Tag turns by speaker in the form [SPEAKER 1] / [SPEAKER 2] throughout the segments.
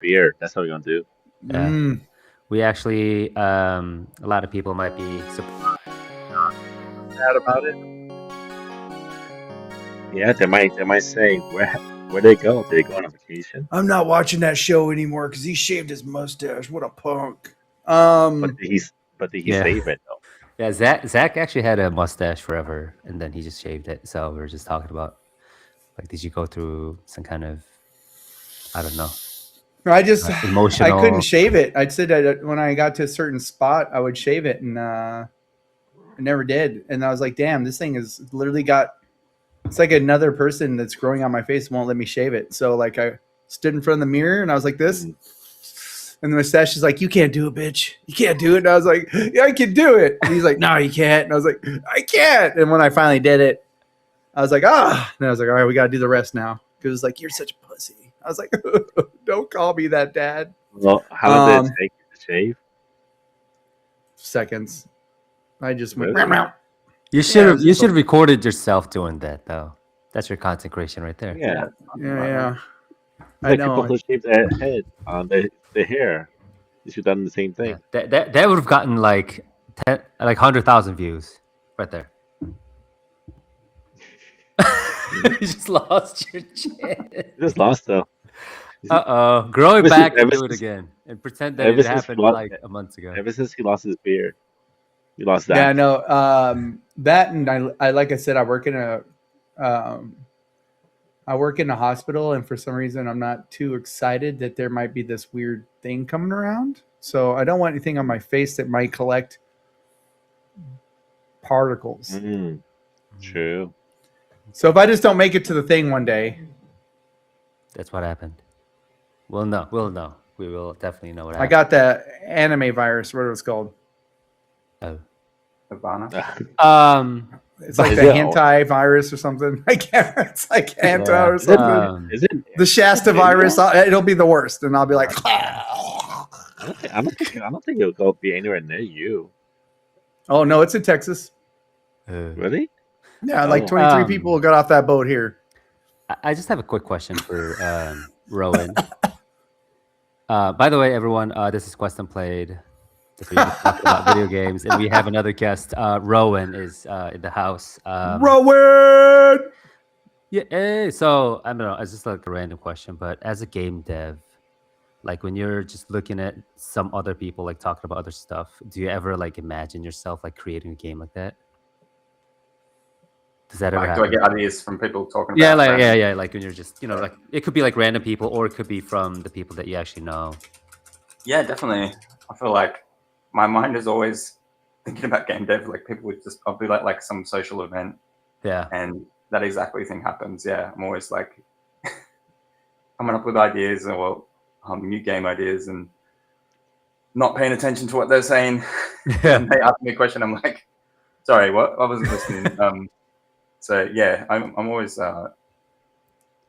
[SPEAKER 1] beard. That's what we're gonna do.
[SPEAKER 2] Yeah. We actually, a lot of people might be surprised
[SPEAKER 3] about it.
[SPEAKER 1] Yeah, they might say where they go? Did they go on a vacation?
[SPEAKER 3] I'm not watching that show anymore because he shaved his mustache. What a punk.
[SPEAKER 1] But did he
[SPEAKER 2] Yeah.
[SPEAKER 1] save it though?
[SPEAKER 2] Yeah, Zach actually had a mustache forever, and then he just shaved it. So we were just talking about, like, did you go through some kind of, I don't know,
[SPEAKER 3] I
[SPEAKER 2] emotional?
[SPEAKER 3] I couldn't shave it. I said that when I got to a certain spot, I would shave it, and I never did. And I was like, damn, this thing is literally got. It's like another person that's growing on my face won't let me shave it. So like I stood in front of the mirror and I was like this. And the mustache is like, you can't do it, bitch. You can't do it. And I was like, yeah, I can do it. And he's like, no, you can't. And I was like, I can't. And when I finally did it, I was like, ah. And I was like, all right, we got to do the rest now. Because it's like, you're such a pussy. I was like, don't call me that, Dad.
[SPEAKER 1] Well, how long did it take you to shave?
[SPEAKER 3] Seconds. I just went,
[SPEAKER 1] Really?
[SPEAKER 3] meow.
[SPEAKER 2] You should have recorded yourself doing that though. That's your content creation right there.
[SPEAKER 1] Yeah.
[SPEAKER 3] Yeah.
[SPEAKER 1] I know. People who shave their head on the hair. You should have done the same thing.
[SPEAKER 2] Yeah. That would have gotten like 100,000 views right there. You just lost your chin.
[SPEAKER 1] You just lost though.
[SPEAKER 2] Grow it back and do it again, and pretend that it happened like a month ago.
[SPEAKER 1] Ever since he lost his beard, you lost that.
[SPEAKER 3] Yeah, no. That and I like I said, I work in a hospital, and for some reason, I'm not too excited that there might be this weird thing coming around. So I don't want anything on my face that might collect particles.
[SPEAKER 1] True.
[SPEAKER 3] So if I just don't make it to the thing one day,
[SPEAKER 2] that's what happened. We'll know. We will definitely know what happened.
[SPEAKER 3] I got the anime virus. What it was called?
[SPEAKER 2] Oh,
[SPEAKER 4] Ivana.
[SPEAKER 3] It's like the hentai virus or something. I can't. It's like hentai or something.
[SPEAKER 1] Is it
[SPEAKER 3] the Shasta virus? It'll be the worst, and I'll be like,
[SPEAKER 1] I don't think it'll be anywhere near you.
[SPEAKER 3] Oh no, it's in Texas.
[SPEAKER 1] Really?
[SPEAKER 3] Yeah, like 23 people got off that boat here.
[SPEAKER 2] I just have a quick question for Rowan. By the way, everyone, this is Quest Unplayed. We talk about video games, and we have another guest. Rowan is in the house.
[SPEAKER 3] Rowan.
[SPEAKER 2] Yeah. So I don't know. It's just like a random question, but as a game dev, like when you're just looking at some other people like talking about other stuff, do you ever like imagine yourself like creating a game like that? Does that ever happen?
[SPEAKER 4] Do I get ideas from people talking about?
[SPEAKER 2] Yeah. Like when you're just, like it could be like random people, or it could be from the people that you actually know.
[SPEAKER 4] Yeah, definitely. I feel like my mind is always thinking about game dev. Like people would just probably like some social event.
[SPEAKER 2] Yeah.
[SPEAKER 4] And that exactly thing happens. Yeah. I'm always like coming up with ideas or new game ideas and not paying attention to what they're saying.
[SPEAKER 2] Yeah.
[SPEAKER 4] And they ask me a question. I'm like, sorry, what? I wasn't listening. So yeah, I'm always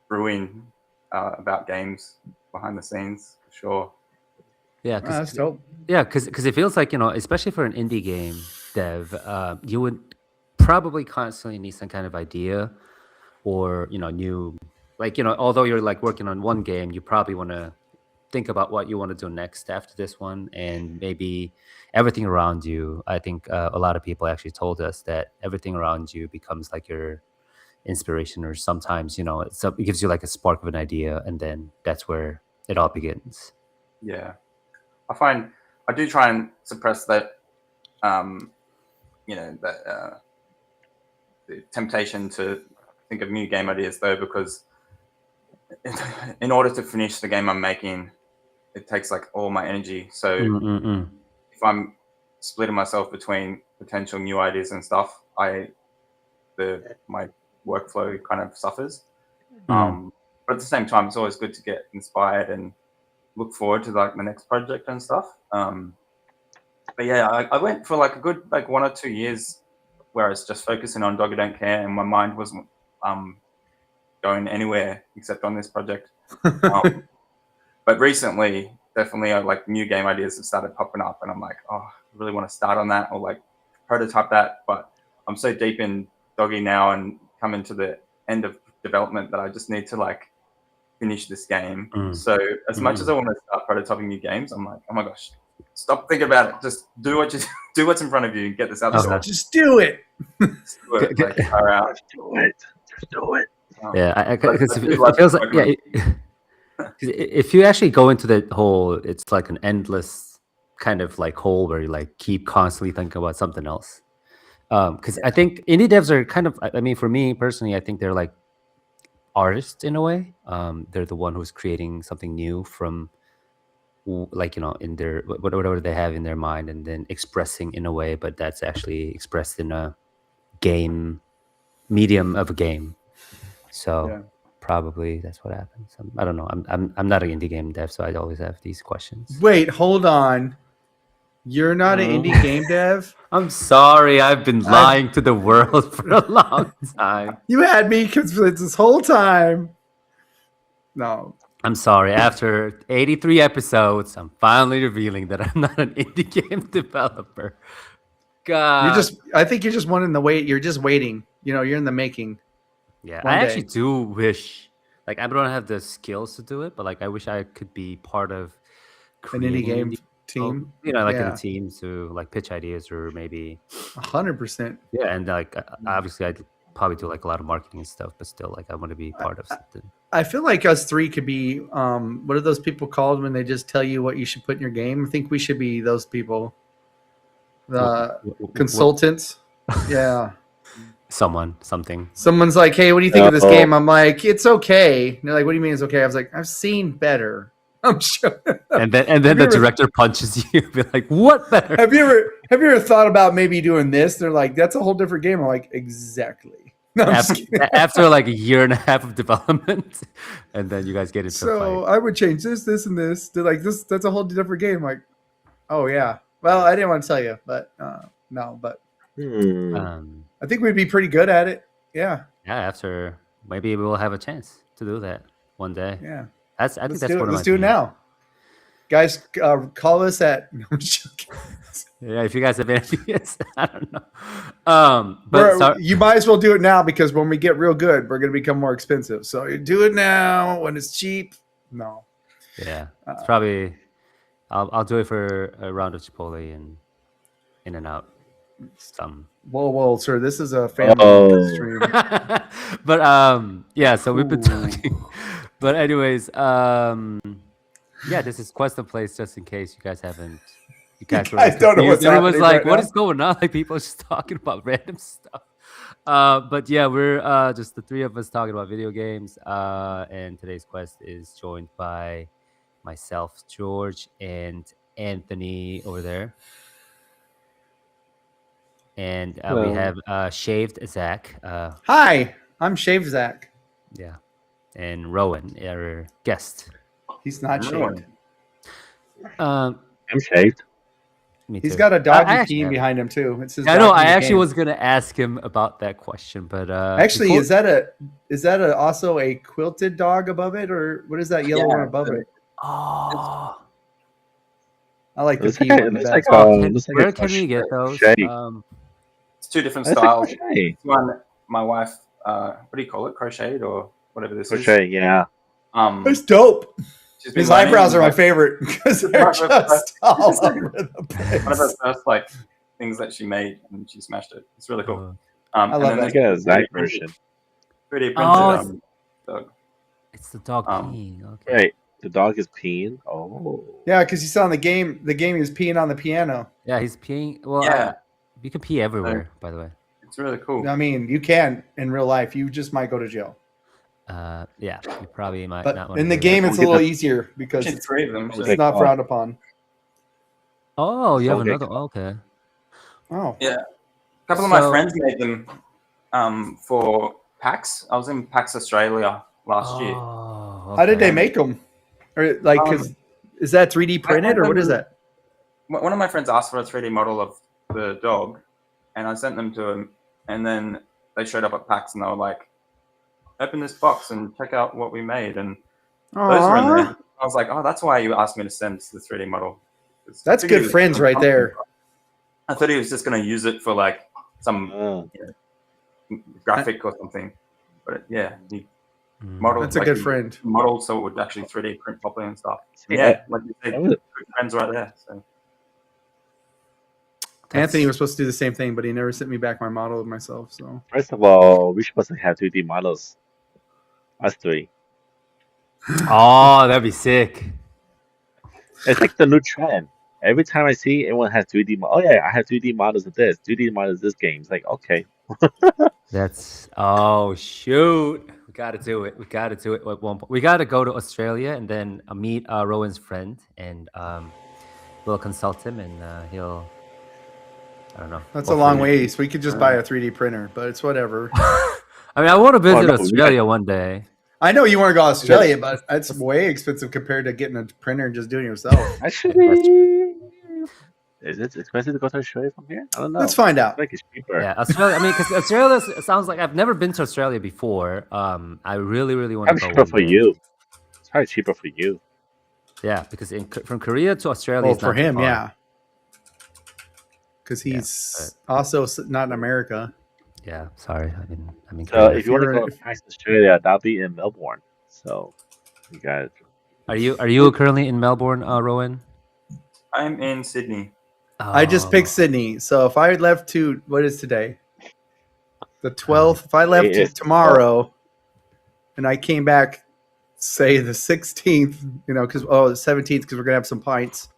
[SPEAKER 4] brewing about games behind the scenes for sure.
[SPEAKER 2] Yeah,
[SPEAKER 3] that's dope.
[SPEAKER 2] Yeah, because it feels like, especially for an indie game dev, you would probably constantly need some kind of idea or new, like although you're like working on one game, you probably want to think about what you want to do next after this one, and maybe everything around you. I think a lot of people actually told us that everything around you becomes like your inspiration, or sometimes it gives you like a spark of an idea, and then that's where it all begins.
[SPEAKER 4] Yeah, I find I do try and suppress that, the temptation to think of new game ideas though, because in order to finish the game I'm making, it takes like all my energy. So if I'm splitting myself between potential new ideas and stuff, my workflow kind of suffers. But at the same time, it's always good to get inspired and look forward to like the next project and stuff. But yeah, I went for like a good 1 or 2 years where I was just focusing on Doggy Don't Care, and my mind wasn't going anywhere except on this project. But recently, definitely, like new game ideas have started popping up, and I'm like, oh, I really want to start on that or like prototype that. But I'm so deep in Doggy now and coming to the end of development that I just need to like finish this game. So as much as I want to start prototyping new games, I'm like, oh my gosh, stop thinking about it. Just do what's in front of you and get this out the door.
[SPEAKER 3] Just do it.
[SPEAKER 4] Just do it. Like, far out.
[SPEAKER 1] Just do it. Just do it.
[SPEAKER 2] Yeah, because it feels like if you actually go into the hole, it's like an endless kind of like hole where you like keep constantly thinking about something else. Because I think indie devs are kind of, I mean, for me personally, I think they're like artists in a way. They're the one who's creating something new from like, you know, in their whatever they have in their mind, and then expressing in a way, but that's actually expressed in a game medium of a game. So probably that's what happens. I don't know. I'm not an indie game dev, so I always have these questions.
[SPEAKER 3] Wait, hold on. You're not an indie game dev?
[SPEAKER 2] I'm sorry. I've been lying to the world for a long time.
[SPEAKER 3] You had me convinced this whole time. No.
[SPEAKER 2] I'm sorry. After 83 episodes, I'm finally revealing that I'm not an indie game developer. God.
[SPEAKER 3] I think you're just one in the wait. You're just waiting. You know, you're in the making.
[SPEAKER 2] Yeah, I actually do wish, like, I don't have the skills to do it, but like, I wish I could be part of
[SPEAKER 3] an indie game team.
[SPEAKER 2] You know, like in a team to like pitch ideas or maybe
[SPEAKER 3] 100%.
[SPEAKER 2] Yeah, and like obviously I'd probably do like a lot of marketing and stuff, but still, like I want to be part of something.
[SPEAKER 3] I feel like us three could be. What are those people called when they just tell you what you should put in your game? I think we should be those people. The consultants. Yeah.
[SPEAKER 2] Something.
[SPEAKER 3] Someone's like, "Hey, what do you think of this game?" I'm like, "It's okay." And they're like, "What do you mean it's okay?" I was like, "I've seen better." I'm sure.
[SPEAKER 2] And then the director punches you. Be like, "What better?"
[SPEAKER 3] Have you ever thought about maybe doing this? They're like, "That's a whole different game." I'm like, "Exactly." No,
[SPEAKER 2] after like a year and a half of development, and then you guys get into a fight.
[SPEAKER 3] I would change this, and this. They're like, "This, that's a whole different game." I'm like, "Oh yeah." Well, I didn't want to tell you, but no, but. I think we'd be pretty good at it. Yeah.
[SPEAKER 2] Yeah. After maybe we will have a chance to do that one day.
[SPEAKER 3] Yeah.
[SPEAKER 2] I think that's what
[SPEAKER 3] let's do it now, guys. Call us at. No, I'm joking.
[SPEAKER 2] Yeah, if you guys have any ideas, I don't know. But
[SPEAKER 3] you might as well do it now because when we get real good, we're going to become more expensive. So you do it now when it's cheap. No.
[SPEAKER 2] Yeah, it's probably. I'll do it for a round of Chipotle and in and out.
[SPEAKER 3] Whoa, sir! This is a family stream.
[SPEAKER 2] But yeah, so we've been talking. But anyways, yeah, this is Quest of Place. Just in case you guys haven't, you guys
[SPEAKER 3] don't know what's happening.
[SPEAKER 2] Everyone's like,
[SPEAKER 3] right
[SPEAKER 2] "What
[SPEAKER 3] now?
[SPEAKER 2] is going on?" Like people are just talking about random stuff. But yeah, we're just the three of us talking about video games. And today's quest is joined by myself, George, and Anthony over there. And we have Shaved Zach.
[SPEAKER 3] Hi, I'm Shaved Zach.
[SPEAKER 2] Yeah. And Rohan, our guest.
[SPEAKER 3] He's not shaved.
[SPEAKER 1] I'm shaved.
[SPEAKER 2] Me too.
[SPEAKER 3] He's got a doggy peeing behind him too. It's his
[SPEAKER 2] I know. I actually was gonna ask him about that question, but
[SPEAKER 3] actually, is that also a quilted dog above it, or what is that yellow one above it?
[SPEAKER 2] Oh,
[SPEAKER 3] I like the pee
[SPEAKER 2] one. Where can we get those?
[SPEAKER 4] It's two different styles. One, my wife, what do you call it? Crocheted or whatever this is.
[SPEAKER 1] Crochet, yeah.
[SPEAKER 3] It's dope. His eyebrows are my favorite because they're just all over the place.
[SPEAKER 4] One of her first like things that she made, and she smashed it. It's really cool.
[SPEAKER 3] I love that.
[SPEAKER 1] Yeah, Zach version.
[SPEAKER 4] 3D printed dog.
[SPEAKER 2] It's the dog peeing. Okay.
[SPEAKER 1] Right. The dog is peeing. Oh.
[SPEAKER 3] Yeah, because you saw in the game he was peeing on the piano.
[SPEAKER 2] Yeah, he's peeing. Well, yeah. You can pee everywhere, by the way.
[SPEAKER 4] It's really cool.
[SPEAKER 3] I mean, you can in real life. You just might go to jail.
[SPEAKER 2] Yeah, you probably might
[SPEAKER 3] but
[SPEAKER 2] not want
[SPEAKER 3] in the game, it's a little easier because it's
[SPEAKER 4] three of them.
[SPEAKER 3] It's not frowned upon.
[SPEAKER 2] Oh, you have another. Okay.
[SPEAKER 3] Oh.
[SPEAKER 4] Yeah. A couple of my friends made them for PAX. I was in PAX Australia last year.
[SPEAKER 2] Okay.
[SPEAKER 3] How did they make them? Or like, is that 3D printed or what is that?
[SPEAKER 4] One of my friends asked for a 3D model of the dog, and I sent them to him, and then they showed up at PAX and they were like, "Open this box and check out what we made." And those were in there. I was like, "Oh, that's why you asked me to send the 3D model."
[SPEAKER 3] That's good friends right there.
[SPEAKER 4] I thought he was just going to use it for like some graphic or something, but yeah, he model.
[SPEAKER 3] That's a
[SPEAKER 4] like
[SPEAKER 3] good
[SPEAKER 4] the
[SPEAKER 3] friend.
[SPEAKER 4] Model, so it would actually 3D print properly and stuff.
[SPEAKER 1] See,
[SPEAKER 4] Yeah, like you said,
[SPEAKER 1] I was-
[SPEAKER 4] good friends right there. So
[SPEAKER 3] Anthony was supposed to do the same thing, but he never sent me back my model of myself. So
[SPEAKER 1] First of all, we're supposed to have 2D models. Us three.
[SPEAKER 2] Oh, that'd be sick.
[SPEAKER 1] It's like the new trend. Every time I see everyone has 3D. Oh yeah, I have 3D models of this. 3D models of this game. It's like okay.
[SPEAKER 2] That's oh shoot. We gotta do it. We gotta do it at one point. We gotta go to Australia and then meet Rowan's friend and we'll consult him and he'll I don't know.
[SPEAKER 3] that's a long
[SPEAKER 2] hopefully-
[SPEAKER 3] ways. We could just buy a 3D printer, but it's whatever.
[SPEAKER 2] I mean I want to visit
[SPEAKER 1] no, we
[SPEAKER 2] Australia one day.
[SPEAKER 3] I know you want to go to Australia, but that's way expensive compared to getting a printer and just doing it yourself.
[SPEAKER 1] Actually, is it expensive to go to Australia from here? I don't know.
[SPEAKER 3] Let's find
[SPEAKER 1] I
[SPEAKER 3] out.
[SPEAKER 1] feel like it's cheaper.
[SPEAKER 2] Yeah, Australia. I mean, because Australia sounds like I've never been to Australia before. I really, really want to
[SPEAKER 1] It's
[SPEAKER 2] go.
[SPEAKER 1] cheaper
[SPEAKER 2] one
[SPEAKER 1] for
[SPEAKER 2] day.
[SPEAKER 1] you. It's probably cheaper for you.
[SPEAKER 2] Yeah, because from Korea to Australia.
[SPEAKER 3] Well,
[SPEAKER 2] is
[SPEAKER 3] for
[SPEAKER 2] not too
[SPEAKER 3] him,
[SPEAKER 2] far.
[SPEAKER 3] yeah, because he's also not in America.
[SPEAKER 2] Yeah, sorry. I mean,
[SPEAKER 1] So
[SPEAKER 2] Korea.
[SPEAKER 1] if you want to
[SPEAKER 3] you're
[SPEAKER 1] go
[SPEAKER 3] in-
[SPEAKER 1] to PAX Australia, that'll be in Melbourne. So you guys.
[SPEAKER 2] Are you currently in Melbourne, Rowan?
[SPEAKER 4] I'm in Sydney.
[SPEAKER 3] I just picked Sydney. So if I left to what is today, the 12th. If I left
[SPEAKER 1] Today is
[SPEAKER 3] tomorrow, and I came back, say the 16th, because the 17th, because we're gonna have some pints.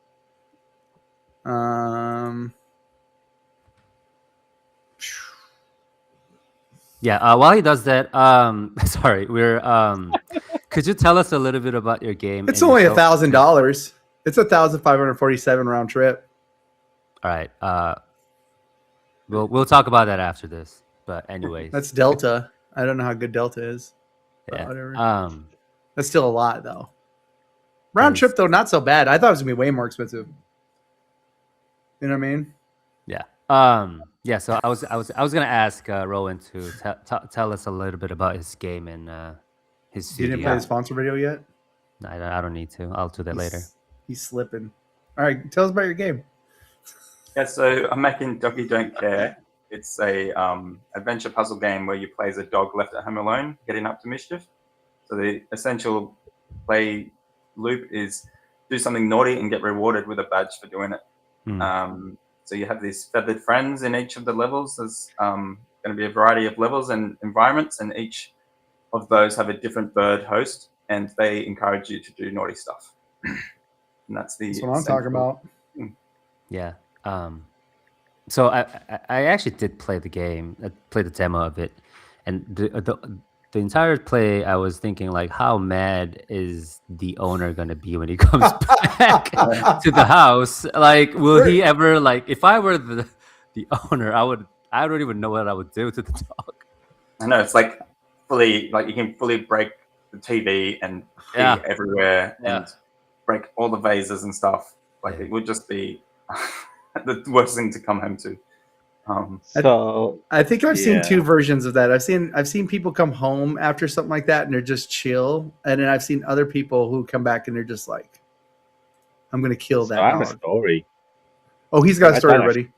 [SPEAKER 2] Yeah. While he does that, sorry, we're could you tell us a little bit about your game?
[SPEAKER 3] It's
[SPEAKER 2] and
[SPEAKER 3] only
[SPEAKER 2] yourself?
[SPEAKER 3] $1,000. It's 1,547 round trip.
[SPEAKER 2] All right. We'll talk about that after this. But anyways,
[SPEAKER 3] That's Delta. I don't know how good Delta is. But
[SPEAKER 2] yeah.
[SPEAKER 3] whatever. That's still a lot though. Round
[SPEAKER 2] Nice.
[SPEAKER 3] trip though, not so bad. I thought it was gonna be way more expensive. You know what I mean?
[SPEAKER 2] Yeah. Yeah. So I was gonna ask Rowan to tell us a little bit about his game and his
[SPEAKER 3] You
[SPEAKER 2] studio.
[SPEAKER 3] didn't play the sponsor video yet?
[SPEAKER 2] I don't need to. I'll do that later.
[SPEAKER 3] He's slipping. All right, tell us about your game.
[SPEAKER 4] Yeah, so I'm making Doggy Don't Care. It's a adventure puzzle game where you play as a dog left at home alone, getting up to mischief. So the essential play loop is do something naughty and get rewarded with a badge for doing it. So you have these feathered friends in each of the levels. There's going to be a variety of levels and environments, and each of those have a different bird host, and they encourage you to do naughty stuff. And that's
[SPEAKER 3] That's what I'm talking about.
[SPEAKER 2] Yeah. So I actually did play the game. I played the demo of it, and the entire play, I was thinking like, how mad is the owner gonna be when he comes back to the house? Like, will he ever like? If I were the owner, I don't even know what I would do to the dog.
[SPEAKER 4] I know it's like fully like you can fully break the TV and pee everywhere and break all the vases and stuff. Like it would just be the worst thing to come home to.
[SPEAKER 1] So
[SPEAKER 3] I think I've seen
[SPEAKER 1] Yeah.
[SPEAKER 3] two versions of that. I've seen people come home after something like that and they're just chill, and then I've seen other people who come back and they're just like, "I'm gonna kill that
[SPEAKER 1] I have a
[SPEAKER 3] dog."
[SPEAKER 1] story.
[SPEAKER 3] Oh, he's got a
[SPEAKER 1] I
[SPEAKER 3] story
[SPEAKER 1] thought I-
[SPEAKER 3] already.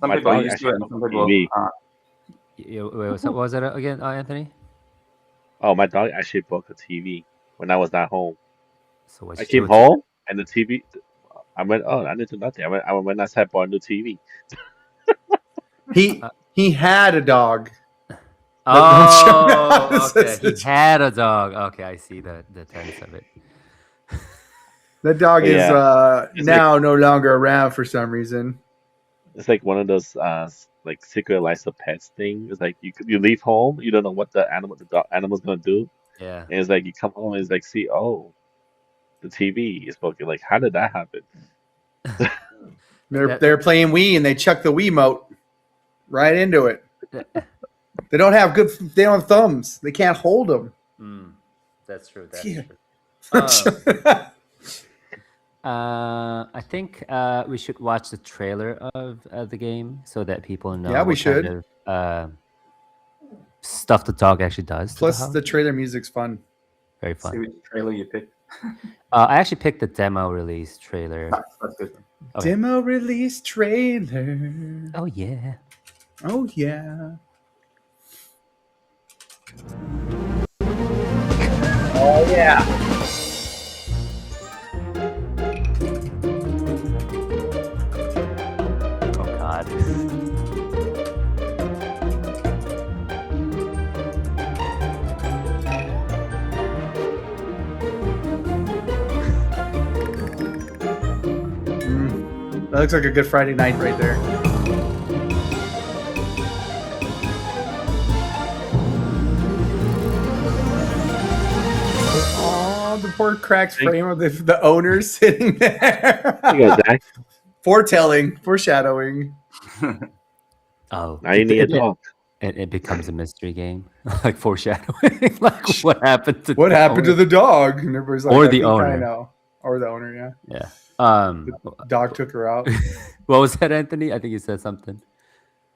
[SPEAKER 4] Some
[SPEAKER 1] My
[SPEAKER 4] people are
[SPEAKER 1] dog
[SPEAKER 4] used to it, and some people
[SPEAKER 1] TV.
[SPEAKER 4] aren't.
[SPEAKER 2] Wait, what was that again, Anthony?
[SPEAKER 1] Oh, my dog actually broke a TV when I was not home.
[SPEAKER 2] So what
[SPEAKER 1] I
[SPEAKER 2] she
[SPEAKER 1] came
[SPEAKER 2] do?
[SPEAKER 1] home and the TV. I went, oh, I didn't do nothing. I went outside, bought a new TV.
[SPEAKER 3] He had a dog.
[SPEAKER 2] Oh, okay. He had a dog. Okay, I see the tense of it.
[SPEAKER 3] That dog
[SPEAKER 1] But
[SPEAKER 3] is
[SPEAKER 1] yeah, it's
[SPEAKER 3] now no longer around for some reason.
[SPEAKER 1] It's like one of those like Secret Life of Pets thing. It's like you leave home, you don't know what the animal's gonna do,
[SPEAKER 2] Yeah.
[SPEAKER 1] and it's like you come home and it's like see, oh, the TV is broken. Like, how did that happen?
[SPEAKER 3] They're playing Wii and they chuck the Wiimote right into it. They don't have thumbs. They can't hold them.
[SPEAKER 2] That's true.
[SPEAKER 3] Yeah.
[SPEAKER 2] True. I think we should watch the trailer of the game so that people know.
[SPEAKER 3] Yeah, we
[SPEAKER 2] what kind
[SPEAKER 3] should.
[SPEAKER 2] of, stuff the dog actually does. to
[SPEAKER 3] Plus,
[SPEAKER 2] house.
[SPEAKER 3] the trailer music's fun.
[SPEAKER 2] Very
[SPEAKER 4] See
[SPEAKER 2] fun.
[SPEAKER 4] which trailer you picked.
[SPEAKER 2] I actually picked the demo release trailer.
[SPEAKER 4] That's good.
[SPEAKER 2] Okay.
[SPEAKER 3] Demo release trailer.
[SPEAKER 2] Oh yeah.
[SPEAKER 3] Oh yeah. Oh yeah.
[SPEAKER 2] Oh God.
[SPEAKER 3] That looks like a good Friday night right there. Oh, the poor cracked frame of the owner sitting there.
[SPEAKER 1] There you go, Zach.
[SPEAKER 3] Foretelling, foreshadowing.
[SPEAKER 2] Oh,
[SPEAKER 1] Now you need a dog.
[SPEAKER 2] It becomes a mystery game, like foreshadowing. Like what happened to
[SPEAKER 3] What happened to the dog? And everybody's like,
[SPEAKER 2] Or
[SPEAKER 3] I
[SPEAKER 2] the
[SPEAKER 3] think
[SPEAKER 2] owner.
[SPEAKER 3] I know. Or the owner, yeah.
[SPEAKER 2] Yeah.
[SPEAKER 3] The dog took her out.
[SPEAKER 2] What was that, Anthony? I think you said something.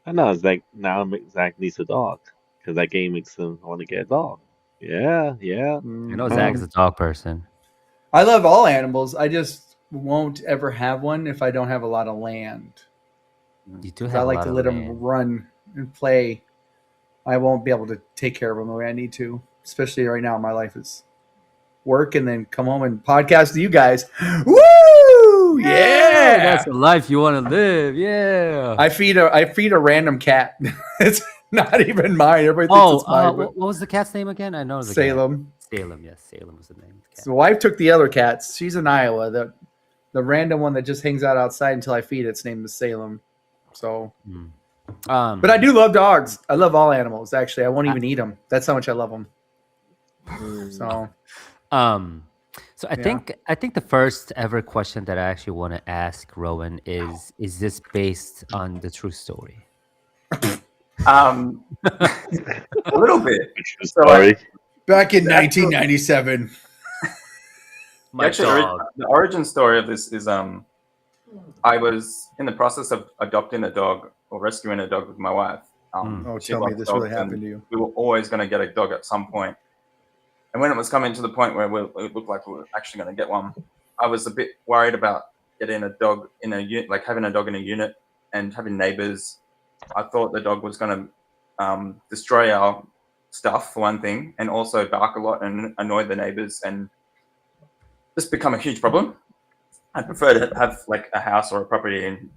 [SPEAKER 1] I know, Zach. Now Zach needs a dog because that game makes him want to get a dog. Yeah, yeah.
[SPEAKER 2] You know, Zach is a dog person.
[SPEAKER 3] I love all animals. I just won't ever have one if I don't have a lot of land.
[SPEAKER 2] You do
[SPEAKER 3] I
[SPEAKER 2] have a
[SPEAKER 3] like
[SPEAKER 2] lot
[SPEAKER 3] to
[SPEAKER 2] of
[SPEAKER 3] let them
[SPEAKER 2] land.
[SPEAKER 3] run and play. I won't be able to take care of them the way I need to, especially right now. My life is work and then come home and podcast to you guys. Woo! Yeah,
[SPEAKER 2] That's the life you want to live. Yeah.
[SPEAKER 3] I feed a random cat. It's not even mine. Everybody thinks it's mine.
[SPEAKER 2] What was the cat's name again? I know it was a
[SPEAKER 3] Salem.
[SPEAKER 2] cat. Salem, yes, Salem was the name. Of the cat.
[SPEAKER 3] So the wife took the other cats. She's in Iowa. The random one that just hangs out outside until I feed its name is Salem. So, but I do love dogs. I love all animals. Actually, I won't even eat them. That's how much I love them. So,
[SPEAKER 2] so I think the first ever question that I actually want to ask Rowan is this based on the true story?
[SPEAKER 4] A little bit.
[SPEAKER 1] Sorry.
[SPEAKER 3] back in 1997.
[SPEAKER 4] Actually, the origin story of this is I was in the process of adopting a dog or rescuing a dog with my wife. She
[SPEAKER 3] Tell me
[SPEAKER 4] loves
[SPEAKER 3] this
[SPEAKER 4] dogs,
[SPEAKER 3] really happened
[SPEAKER 4] and
[SPEAKER 3] to you.
[SPEAKER 4] we were always going to get a dog at some point. And when it was coming to the point where it looked like we were actually going to get one, I was a bit worried about getting a dog in a unit, like having a dog in a unit and having neighbors. I thought the dog was going to destroy our stuff for one thing, and also bark a lot and annoy the neighbors and just become a huge problem. I prefer to have like a house or a property and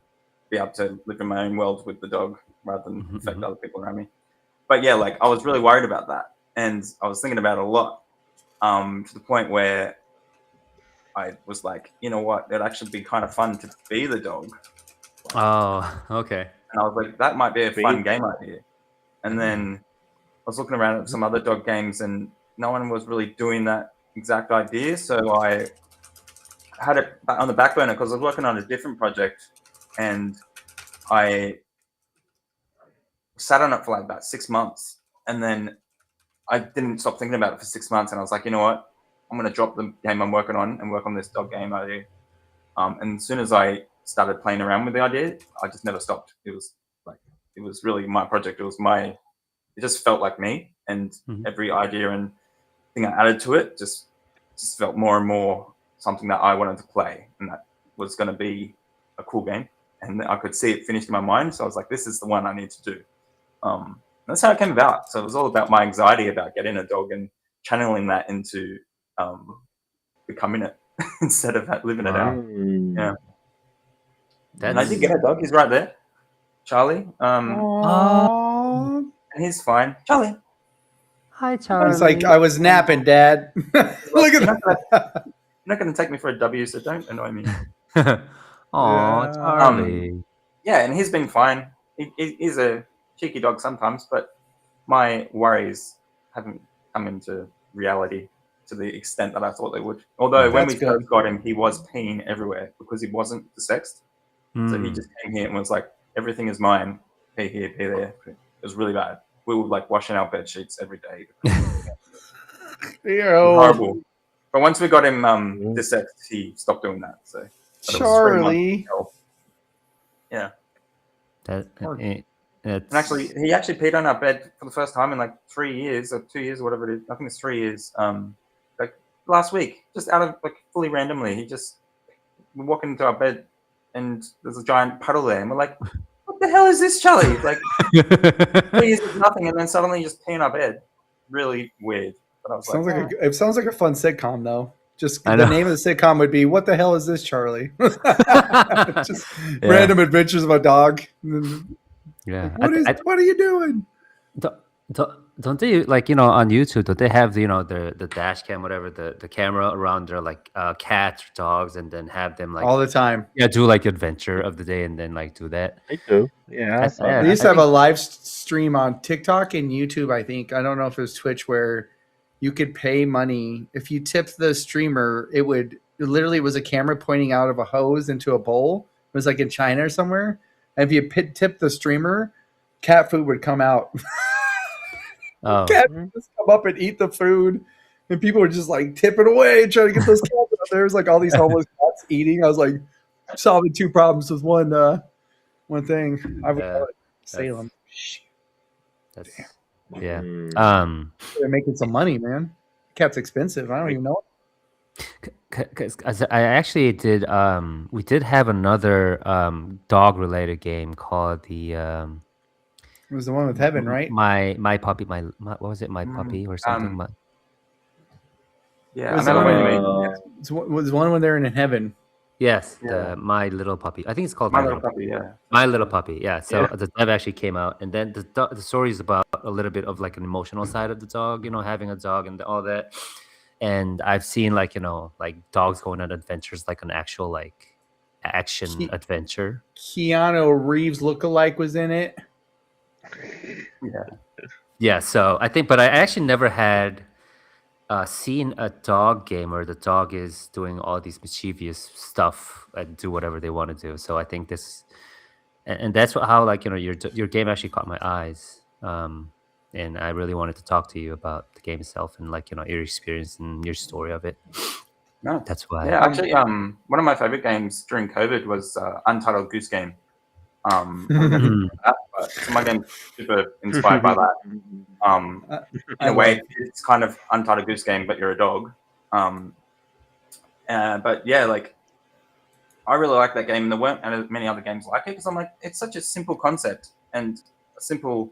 [SPEAKER 4] be able to live in my own world with the dog rather than affect other people around me. But yeah, like I was really worried about that, and I was thinking about it a lot, to the point where I was like, you know what, it'd actually be kind of fun to be the dog.
[SPEAKER 2] Oh, okay.
[SPEAKER 4] And I was like, that might be a fun game idea. And then I was looking around at some other dog games, and no one was really doing that exact idea. So I had it on the back burner because I was working on a different project, and I sat on it for like about 6 months, and then I didn't stop thinking about it for 6 months. And I was like, you know what, I'm going to drop the game I'm working on and work on this dog game idea. And as soon as I started playing around with the idea, I just never stopped. It was really my project. It just felt like me, and every idea and thing I added to it just felt more and more something that I wanted to play, and that was going to be a cool game. And I could see it finished in my mind, so I was like, this is the one I need to do. That's how it came about. So it was all about my anxiety about getting a dog and channeling that into becoming it instead of living it out. Yeah. And I did get a dog. He's right there, Charlie. And he's fine. Charlie.
[SPEAKER 2] Hi, Charlie.
[SPEAKER 3] It's like I was napping, Dad. Look at that.
[SPEAKER 4] You're not going to take me for a W, so don't annoy me.
[SPEAKER 2] Oh, Charlie.
[SPEAKER 4] Yeah, and he's been fine. He's a cheeky dog sometimes, but my worries haven't come into reality to the extent that I thought they would. Although when we first got him, he was peeing everywhere because he wasn't desexed. So he just came here and was like, everything is mine. Pee here, pee there. It was really bad. We were like washing our bed sheets every day. Horrible. But once we got him desexed, he stopped doing that. So
[SPEAKER 3] Charlie.
[SPEAKER 4] Yeah.
[SPEAKER 2] And
[SPEAKER 4] actually, he actually peed on our bed for the first time in like 3 years or 2 years or whatever it is. I think it's 3 years. Like last week, just out of like fully randomly, we walk into our bed and there's a giant puddle there, and we're like, "What the hell is this, Charlie?" Like 3 years of nothing, and then suddenly just pee in our bed. Really weird. But I was
[SPEAKER 3] Sounds
[SPEAKER 4] like,
[SPEAKER 3] like it sounds like a fun sitcom though. Just
[SPEAKER 2] I
[SPEAKER 3] the
[SPEAKER 2] know.
[SPEAKER 3] name of the sitcom would be "What the hell is this, Charlie?" Just
[SPEAKER 2] Yeah.
[SPEAKER 3] random adventures of a dog.
[SPEAKER 2] Yeah.
[SPEAKER 3] What are you doing?
[SPEAKER 2] Don't they like on YouTube? Don't they have the dash cam, whatever the camera around their like cats or dogs, and then have them like
[SPEAKER 3] All the time.
[SPEAKER 2] do like adventure of the day and then like do that?
[SPEAKER 1] I do. Yeah, I saw
[SPEAKER 3] They
[SPEAKER 1] that.
[SPEAKER 3] used to have a live stream on TikTok and YouTube, I think. I don't know if it was Twitch, where you could pay money. If you tipped the streamer, it literally was a camera pointing out of a hose into a bowl. It was like in China or somewhere. And if you tipped the streamer, cat food would come out.
[SPEAKER 2] Oh,
[SPEAKER 3] Cats would just come up and eat the food. And people were just like tipping away, trying to get those cats out. There was like all these homeless cats eating. I was like solving two problems with one thing. I would call it Salem.
[SPEAKER 2] that's yeah.
[SPEAKER 1] Mm.
[SPEAKER 3] They're making some money, man. Cat's expensive. I don't even know.
[SPEAKER 2] Because I actually did. We did have another dog-related game called the
[SPEAKER 3] It was the one with Heaven, right?
[SPEAKER 2] my puppy. My what was it? My puppy or something.
[SPEAKER 4] yeah, I
[SPEAKER 3] Was
[SPEAKER 4] remember
[SPEAKER 3] it-
[SPEAKER 4] when you made
[SPEAKER 3] It was one when they're in Heaven.
[SPEAKER 2] Yes,
[SPEAKER 4] Yeah.
[SPEAKER 2] the My Little Puppy. I think it's called
[SPEAKER 4] My Little Puppy. Yeah,
[SPEAKER 2] My Little Puppy. Yeah. So
[SPEAKER 4] Yeah.
[SPEAKER 2] the dev actually came out, and then the story is about a little bit of like an emotional side of the dog. Having a dog and all that. And I've seen like dogs going on adventures, like an actual like action adventure.
[SPEAKER 3] Keanu Reeves lookalike was in it.
[SPEAKER 4] yeah.
[SPEAKER 2] Yeah. So I think, but I actually never had seen a dog game where the dog is doing all these mischievous stuff and do whatever they want to do. So I think this, and that's how like your game actually caught my eyes. And I really wanted to talk to you about the game itself and like your experience and your story of it.
[SPEAKER 4] No,
[SPEAKER 2] That's why.
[SPEAKER 4] yeah. Actually, one of my favorite games during COVID was Untitled Goose Game. So my game's super inspired by that. In a way, it's kind of Untitled Goose Game, but you're a dog. But yeah, like I really like that game, and there weren't many other games like it because I'm like, it's such a simple concept and a simple,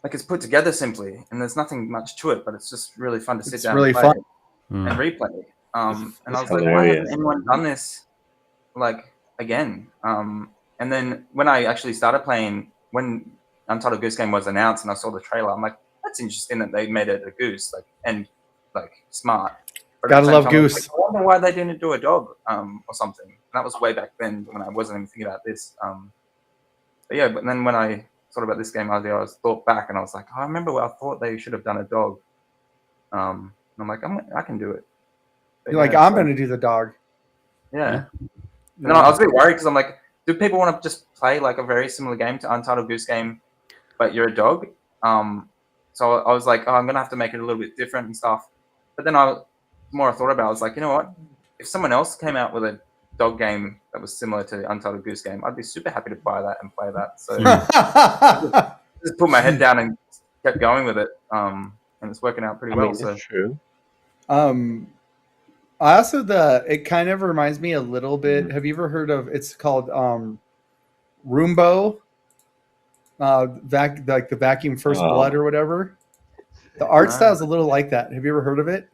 [SPEAKER 4] like it's put together simply, and there's nothing much to it, but it's just really fun to sit
[SPEAKER 3] It's
[SPEAKER 4] down
[SPEAKER 3] really
[SPEAKER 4] and play
[SPEAKER 3] fun.
[SPEAKER 4] and replay. And I was like, why
[SPEAKER 1] hilarious.
[SPEAKER 4] hasn't anyone done this like again? And then when I actually started playing, when Untitled Goose Game was announced and I saw the trailer, I'm like, that's interesting that they made it a goose, and smart. But at
[SPEAKER 3] Gotta
[SPEAKER 4] the same
[SPEAKER 3] love
[SPEAKER 4] time, I was
[SPEAKER 3] goose.
[SPEAKER 4] like, I wonder why they didn't do a dog or something. And that was way back then when I wasn't even thinking about this. But yeah, but then when I thought about this game idea, I thought back and I was like, I remember I thought they should have done a dog. And I'm like, I can do it. But
[SPEAKER 3] You're like,
[SPEAKER 4] yeah,
[SPEAKER 3] I'm
[SPEAKER 4] so-
[SPEAKER 3] going to do the dog.
[SPEAKER 4] Yeah. And I was a bit worried because I'm like, do people want to just play like a very similar game to Untitled Goose Game, but you're a dog? So I was like, I'm going to have to make it a little bit different and stuff. But then the more I thought about it, I was like, you know what? If someone else came out with a dog game that was similar to Untitled Goose Game, I'd be super happy to buy that and play that. So just put my head down and kept going with it. And it's working out pretty well. So
[SPEAKER 1] It's true.
[SPEAKER 3] I also it kind of reminds me a little bit. Have you ever heard of? It's called Roombo. Like the vacuum first blood or whatever. The art style is a little like that. Have you ever heard of it?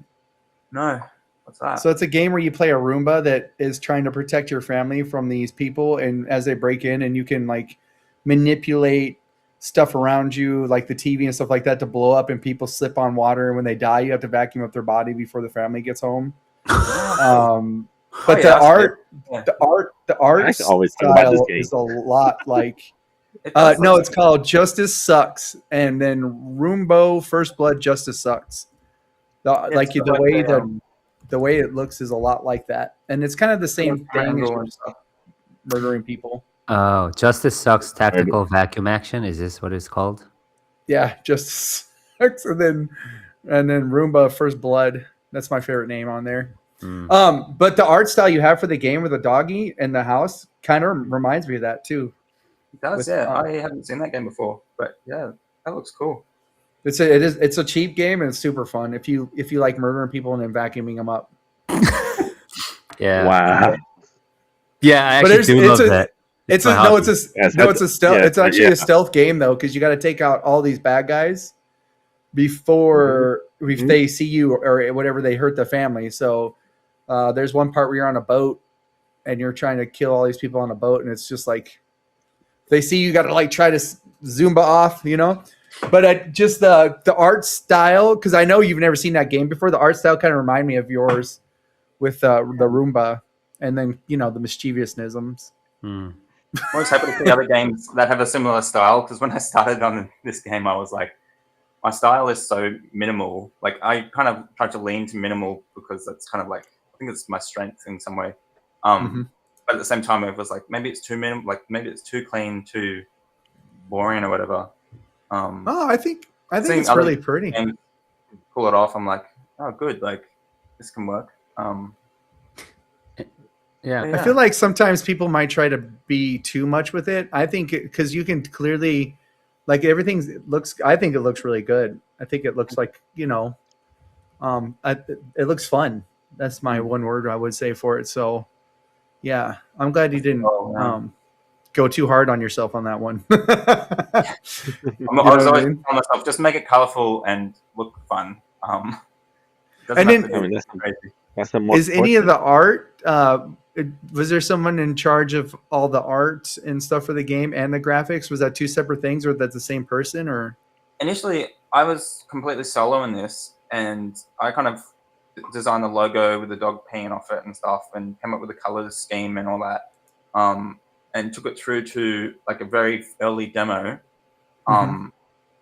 [SPEAKER 4] no, what's that?
[SPEAKER 3] So it's a game where you play a Roomba that is trying to protect your family from these people, and as they break in, and you can like manipulate stuff around you, like the TV and stuff like that, to blow up, and people slip on water, and when they die, you have to vacuum up their body before the family gets home. But
[SPEAKER 4] yeah,
[SPEAKER 3] the art
[SPEAKER 1] I can always talk about this
[SPEAKER 3] style
[SPEAKER 1] game.
[SPEAKER 3] is a lot like.
[SPEAKER 4] It does
[SPEAKER 3] No,
[SPEAKER 4] look
[SPEAKER 3] it's called Justice Sucks, and then Roombo First Blood Justice Sucks. The way it looks is a lot like that, and it's kind of the same thing as
[SPEAKER 4] triangle
[SPEAKER 3] you're
[SPEAKER 4] and stuff.
[SPEAKER 3] murdering people.
[SPEAKER 2] Oh, Justice Sucks Tactical Vacuum Action. Is this what it's called?
[SPEAKER 3] Yeah, Justice Sucks, and then Roomba First Blood. That's my favorite name on there. But the art style you have for the game with the doggy and the house kind of reminds me of that too.
[SPEAKER 4] It does,
[SPEAKER 3] with,
[SPEAKER 4] yeah. I haven't seen that game before, but yeah, that looks cool.
[SPEAKER 3] It's a cheap game and it's super fun if you like murdering people and then vacuuming them up.
[SPEAKER 2] Yeah.
[SPEAKER 1] Wow.
[SPEAKER 2] Yeah, I
[SPEAKER 3] But
[SPEAKER 2] actually do love that.
[SPEAKER 3] It's
[SPEAKER 2] my hobby.
[SPEAKER 3] a stealth.
[SPEAKER 1] Yeah,
[SPEAKER 3] It's actually
[SPEAKER 1] yeah.
[SPEAKER 3] a stealth game though, because you got to take out all these bad guys before if they see you or whatever, they hurt the family. So there's one part where you're on a boat and you're trying to kill all these people on a boat, and it's just like they see you got to like try to Zumba off, you know. But just the art style, because I know you've never seen that game before. The art style kind of remind me of yours with the Roomba, and then the mischievousnisms.
[SPEAKER 2] Hmm.
[SPEAKER 4] I'm always happy to see other games that have a similar style, because when I started on this game, I was like, my style is so minimal. Like I kind of tried to lean to minimal because that's kind of like, I think it's my strength in some way. But at the same time, it was like maybe it's too minimal, like maybe it's too clean, too boring, or whatever.
[SPEAKER 3] I think it's really pretty.
[SPEAKER 4] And pull it off. I'm like, oh, good. Like this can work.
[SPEAKER 2] Yeah.
[SPEAKER 3] I feel like sometimes people might try to be too much with it. I think because you can clearly, like I think it looks really good. I think it looks like, it looks fun. That's my one word I would say for it. So yeah, I'm glad you didn't go too hard on yourself on that one.
[SPEAKER 4] I was always telling myself, just make it colorful and look fun.
[SPEAKER 3] And then,
[SPEAKER 1] that's the most
[SPEAKER 3] is any of the art, was there someone in charge of all the art and stuff for the game and the graphics? Was that two separate things, or that's the same person? Or
[SPEAKER 4] initially, I was completely solo in this, and I kind of designed the logo with the dog peeing off it and stuff, and came up with the color scheme and all that, and took it through to like a very early demo, and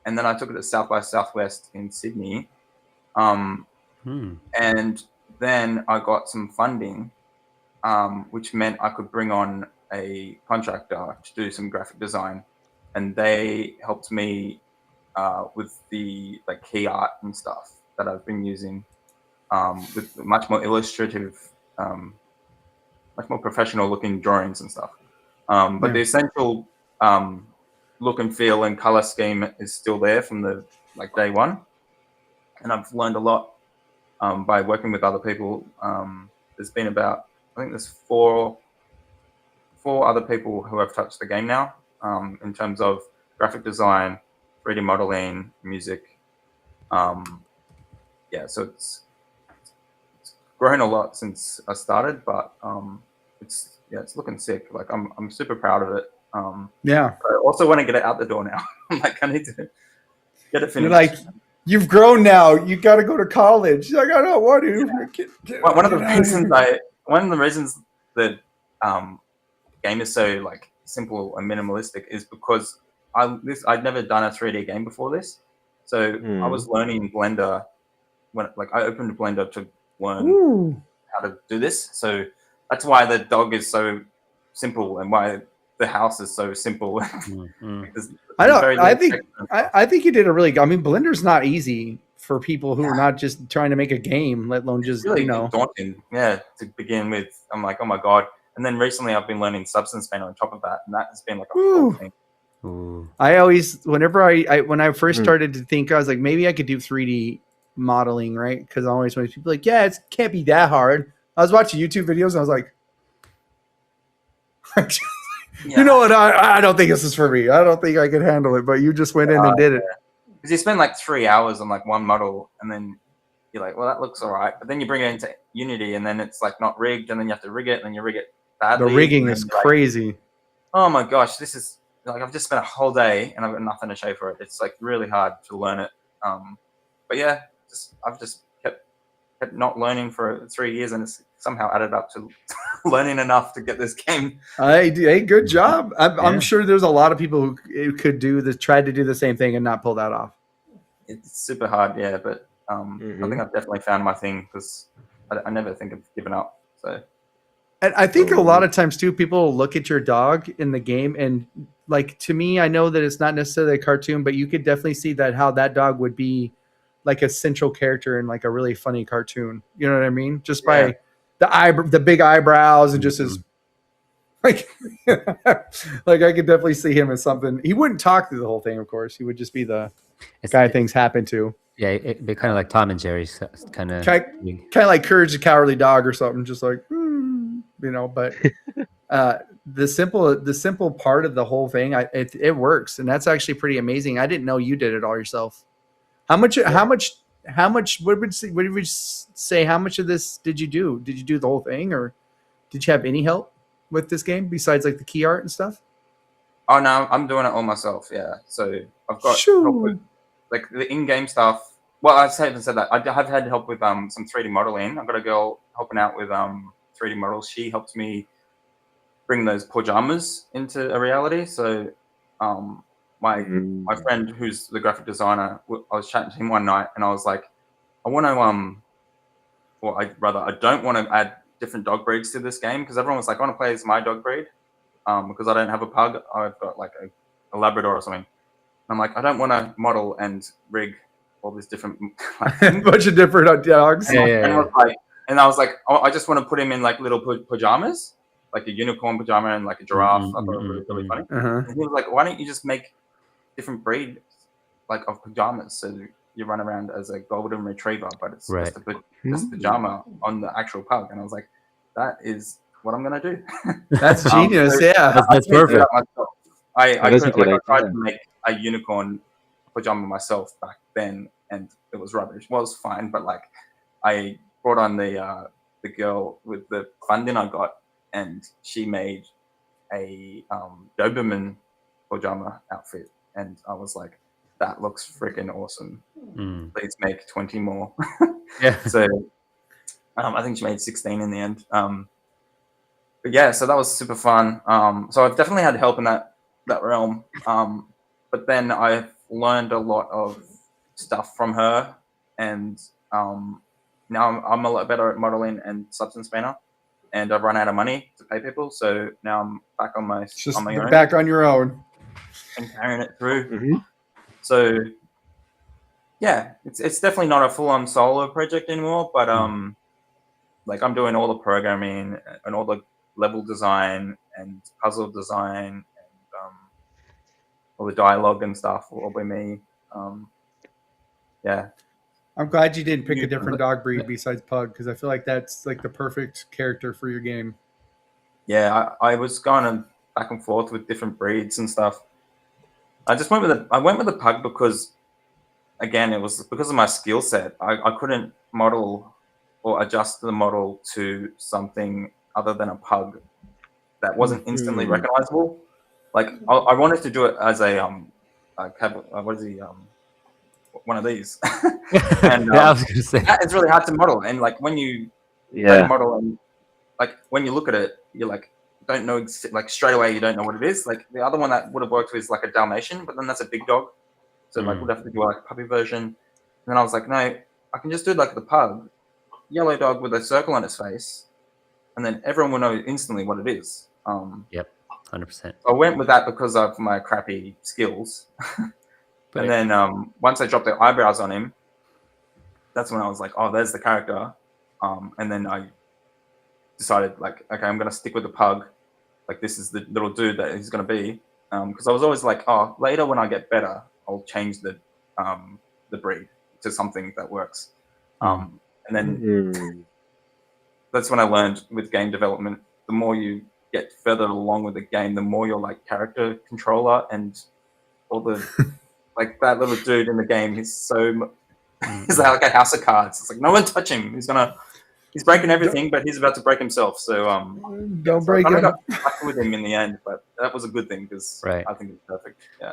[SPEAKER 4] then I took it to South by Southwest in Sydney, and then I got some funding. Which meant I could bring on a contractor to do some graphic design, and they helped me with the like key art and stuff that I've been using, with much more illustrative, much more professional looking drawings and stuff. But the essential look and feel and color scheme is still there from the like day one, and I've learned a lot by working with other people. There's been about, I think there's four other people who have touched the game now, in terms of graphic design, 3D modeling, music. So it's grown a lot since I started, but it's looking sick. Like I'm super proud of it. But I also want to get it out the door now. Like I need to get it finished.
[SPEAKER 3] You're like, you've grown now. You got to go to college. Like I don't want to.
[SPEAKER 4] One of the reasons that game is so like simple and minimalistic is because I'd never done a 3D game before this, so I was learning Blender when I opened Blender to learn how to do this. So that's why the dog is so simple and why the house is so simple.
[SPEAKER 3] I think you did a really good. I mean, Blender's not easy for people who are not just trying to make a game, let alone just
[SPEAKER 4] really daunting. Yeah, to begin with, I'm like, oh my god. And then recently, I've been learning Substance Paint on top of that, and that has been like a whole thing.
[SPEAKER 3] I always, whenever when I first started to think, I was like, maybe I could do 3D modeling, right? Because I always want people like, yeah, it can't be that hard. I was watching YouTube videos, and I was like, you know what? I don't think this is for me. I don't think I could handle it. But you just went in and did it.
[SPEAKER 4] Because you spend like 3 hours on like one model, and then you're like, well, that looks all right. But then you bring it into Unity, and then it's like not rigged, and then you have to rig it, and then you rig it badly.
[SPEAKER 3] The rigging is crazy.
[SPEAKER 4] Oh my gosh, this is like I've just spent a whole day, and I've got nothing to show for it. It's like really hard to learn it. But yeah, I've just kept not learning for 3 years, and it's somehow added up to learning enough to get this game.
[SPEAKER 3] Hey, good job. I'm sure there's a lot of people who could tried to do the same thing and not pull that off.
[SPEAKER 4] It's super hard, yeah, but I think I've definitely found my thing because I never think of giving up. So,
[SPEAKER 3] and I think a lot of times too, people look at your dog in the game, and like to me, I know that it's not necessarily a cartoon, but you could definitely see that how that dog would be like a central character in like a really funny cartoon. You know what I mean? Just by the big eyebrows and just his like like I could definitely see him as something. He wouldn't talk through the whole thing, of course. He would just be the guy things happen to.
[SPEAKER 2] Yeah, it'd be kind of like Tom and Jerry's kind of
[SPEAKER 3] like Courage the Cowardly Dog or something, just like But the simple part of the whole thing, it works, and that's actually pretty amazing. I didn't know you did it all yourself. How much how much? What would we say? How much of this did you do? Did you do the whole thing, or did you have any help with this game besides like the key art and stuff?
[SPEAKER 4] Oh no, I'm doing it all myself. Yeah, so I've got help with like the in-game stuff. Well, I haven't said that. I have had help with some 3D modeling. I've got a girl helping out with 3D models. She helped me bring those pajamas into a reality. So my friend who's the graphic designer, I was chatting to him one night, and I was like, I want to or I don't want to add different dog breeds to this game because everyone was like, I want to play as my dog breed because I don't have a pug. I've got like a Labrador or something. And I'm like, I don't want to model and rig all these different like,
[SPEAKER 3] A bunch of different dogs.
[SPEAKER 4] And I was like, oh, I just want to put him in like little pajamas, like a unicorn pajama and like a giraffe. I thought it was really funny. And he was like, why don't you just make different breed like of pajamas so you run around as a golden retriever, but it's just a pajama on the actual pug. And I was like, that is what I'm gonna do.
[SPEAKER 3] That's genius.
[SPEAKER 4] So
[SPEAKER 3] yeah,
[SPEAKER 2] that's perfect.
[SPEAKER 4] I tried to make a unicorn pajama myself back then, and it was rubbish. Well, it was fine, but like I brought on the girl with the funding I got, and she made a Doberman pajama outfit, and I was like, that looks freaking awesome. Please make 20 more.
[SPEAKER 2] Yeah.
[SPEAKER 4] So I think she made 16 in the end. But yeah, so that was super fun. So I've definitely had help in that realm. But then I've learned a lot of stuff from her, and now I'm a lot better at modeling and substance painter, and I've run out of money to pay people. So now I'm back on my own.
[SPEAKER 3] Back on your own
[SPEAKER 4] and carrying it through. So yeah, it's definitely not a full-on solo project anymore, but like I'm doing all the programming and all the level design and puzzle design and all the dialogue and stuff will be me. Yeah.
[SPEAKER 3] I'm glad you didn't pick a different dog breed besides pug, because I feel like that's like the perfect character for your game.
[SPEAKER 4] Yeah, I was going back and forth with different breeds and stuff. I went with the pug because, again, it was because of my skill set. I couldn't model or adjust the model to something other than a pug that wasn't instantly recognizable. Like I wanted to do it as a what is he one of these? And
[SPEAKER 2] I was gonna say
[SPEAKER 4] it's really hard to model. And like when you model and like when you look at it, you're like don't know like straight away. You don't know what it is. Like the other one that would have worked is like a Dalmatian, but then that's a big dog. So like we'd have to do like a puppy version. And then I was like, no, I can just do like the pug, yellow dog with a circle on its face, and then everyone will know instantly what it is.
[SPEAKER 2] Yep, 100%.
[SPEAKER 4] I went with that because of my crappy skills. And then once I dropped the eyebrows on him, that's when I was like, oh, there's the character. And then I decided like, okay, I'm going to stick with the pug. Like this is the little dude that he's going to be. Because I was always like, oh, later when I get better, I'll change the breed to something that works. And then that's when I learned with game development, the more you get further along with the game, the more you're like character controller and all the like that little dude in the game. He's like a house of cards. It's like no one touch him. He's breaking everything, but he's about to break himself. So
[SPEAKER 3] don't break him.
[SPEAKER 4] I got stuck with him in the end, but that was a good thing because I think it's perfect.
[SPEAKER 3] Yeah.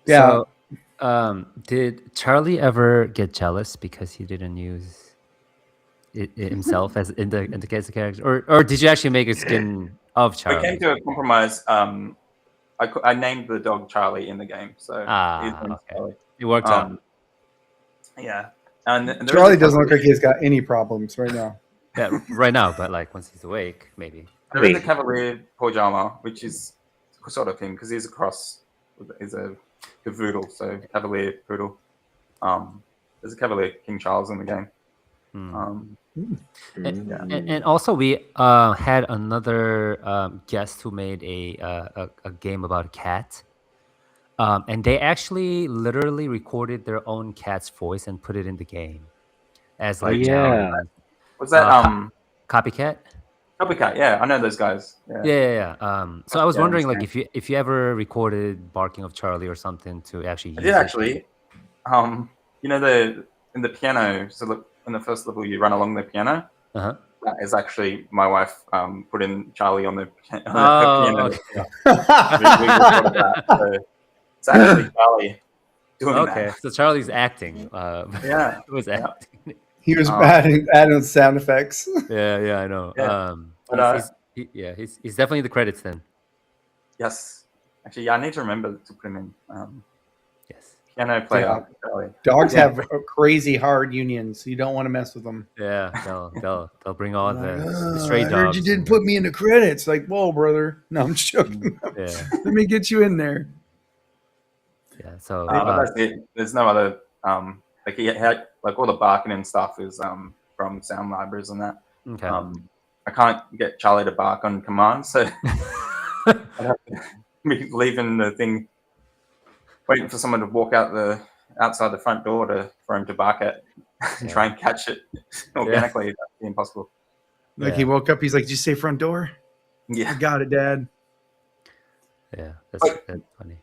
[SPEAKER 2] So, did Charlie ever get jealous because he didn't use it himself as in the case of character, or did you actually make a skin of Charlie?
[SPEAKER 4] We came to a compromise. I named the dog Charlie in the game, so
[SPEAKER 2] okay. It worked out.
[SPEAKER 4] Yeah, and
[SPEAKER 3] Charlie doesn't look like he's got any problems right now.
[SPEAKER 2] Yeah, right now, but like once he's awake, maybe.
[SPEAKER 4] There is a Cavalier Pajama, which is sort of him because he's a cross. He's a Cavoodle, so Cavalier Poodle. There's a Cavalier King Charles in the game.
[SPEAKER 2] And also we had another guest who made a game about a cat, and they actually literally recorded their own cat's voice and put it in the game as like
[SPEAKER 4] was that
[SPEAKER 2] Copycat?
[SPEAKER 4] Copycat, yeah, I know those guys.
[SPEAKER 2] Yeah. So I was wondering, like, if you ever recorded barking of Charlie or something to actually use
[SPEAKER 4] I did actually. You know in the piano. So look, in the first level, you run along the piano.
[SPEAKER 2] Uh-huh.
[SPEAKER 4] That is actually my wife put in Charlie on the her
[SPEAKER 2] Oh,
[SPEAKER 4] piano.
[SPEAKER 2] okay.
[SPEAKER 4] We recorded that. So it's actually Charlie doing
[SPEAKER 2] Okay,
[SPEAKER 4] that.
[SPEAKER 2] so Charlie's acting.
[SPEAKER 4] Yeah.
[SPEAKER 2] It was
[SPEAKER 4] Yeah.
[SPEAKER 2] acting.
[SPEAKER 3] He was
[SPEAKER 4] Um,
[SPEAKER 3] adding sound effects.
[SPEAKER 2] Yeah, I know.
[SPEAKER 4] Yeah. But,
[SPEAKER 2] He's definitely the credits then.
[SPEAKER 4] yes. Actually, yeah, I need to remember to put him in.
[SPEAKER 2] Yes.
[SPEAKER 4] Piano player.
[SPEAKER 3] Yeah.
[SPEAKER 4] Charlie.
[SPEAKER 3] Dogs
[SPEAKER 2] Yeah.
[SPEAKER 3] have crazy hard unions. You don't want to mess with them.
[SPEAKER 2] Yeah, they'll bring all
[SPEAKER 3] Like,
[SPEAKER 2] the stray
[SPEAKER 3] I
[SPEAKER 2] dogs.
[SPEAKER 3] heard you didn't put me in the credits. Like, whoa, brother. No, I'm just joking.
[SPEAKER 2] Yeah,
[SPEAKER 3] Let me get you in there.
[SPEAKER 2] yeah. So
[SPEAKER 4] But that's it. There's no other like he had like all the barking and stuff is from sound libraries and that.
[SPEAKER 2] okay.
[SPEAKER 4] I can't get Charlie to bark on command, so I'd have to be leaving the thing, waiting for someone to walk outside the front door for him to bark at and try and catch it organically. That'd be impossible.
[SPEAKER 3] Like he woke up, he's like, "Did you say front door?" I
[SPEAKER 4] Yeah.
[SPEAKER 3] got it, Dad.
[SPEAKER 2] Yeah, that's funny.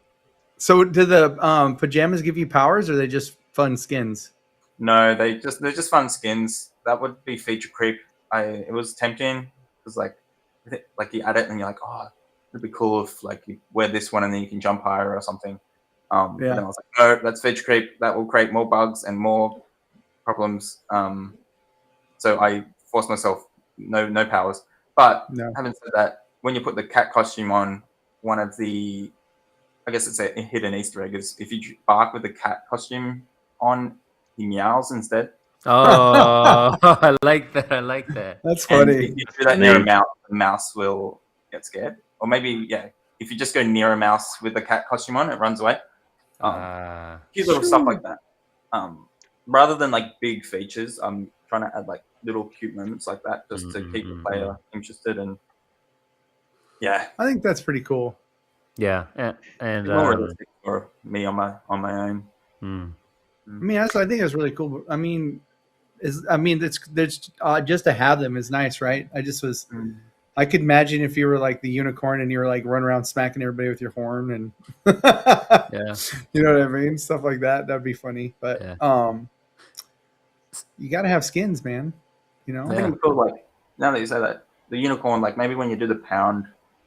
[SPEAKER 3] So, do the pajamas give you powers, or are they just fun skins?
[SPEAKER 4] No, they're just fun skins. That would be feature creep. It was tempting because like you add it and you're like, oh, it'd be cool if like you wear this one and then you can jump higher or something. But then I was like, no, that's feature creep. That will create more bugs and more problems. So I forced myself no powers. But having said that, when you put the cat costume on, one of the, I guess it's a hidden Easter egg, is if you bark with the cat costume on, he meows instead.
[SPEAKER 2] Oh, I like that.
[SPEAKER 3] That's
[SPEAKER 4] And
[SPEAKER 3] funny.
[SPEAKER 4] if you do that near a mouse, the mouse will get scared. Or maybe, if you just go near a mouse with the cat costume on, it runs away. Cute little stuff like that. Rather than like big features, I'm trying to add like little cute moments like that just to keep the player interested. And yeah,
[SPEAKER 3] I think that's pretty cool.
[SPEAKER 2] Yeah, and
[SPEAKER 4] more realistic for me on my own.
[SPEAKER 3] I mean, I think it's really cool. I mean, it's just to have them is nice, right? I could imagine if you were like the unicorn and you were like running around smacking everybody with your horn and
[SPEAKER 2] yeah,
[SPEAKER 3] you know what I mean, stuff like that. That'd be funny. But you got to have skins, man. You know,
[SPEAKER 4] I think it's cool. Like now that you say that, the unicorn, like maybe when you do the pound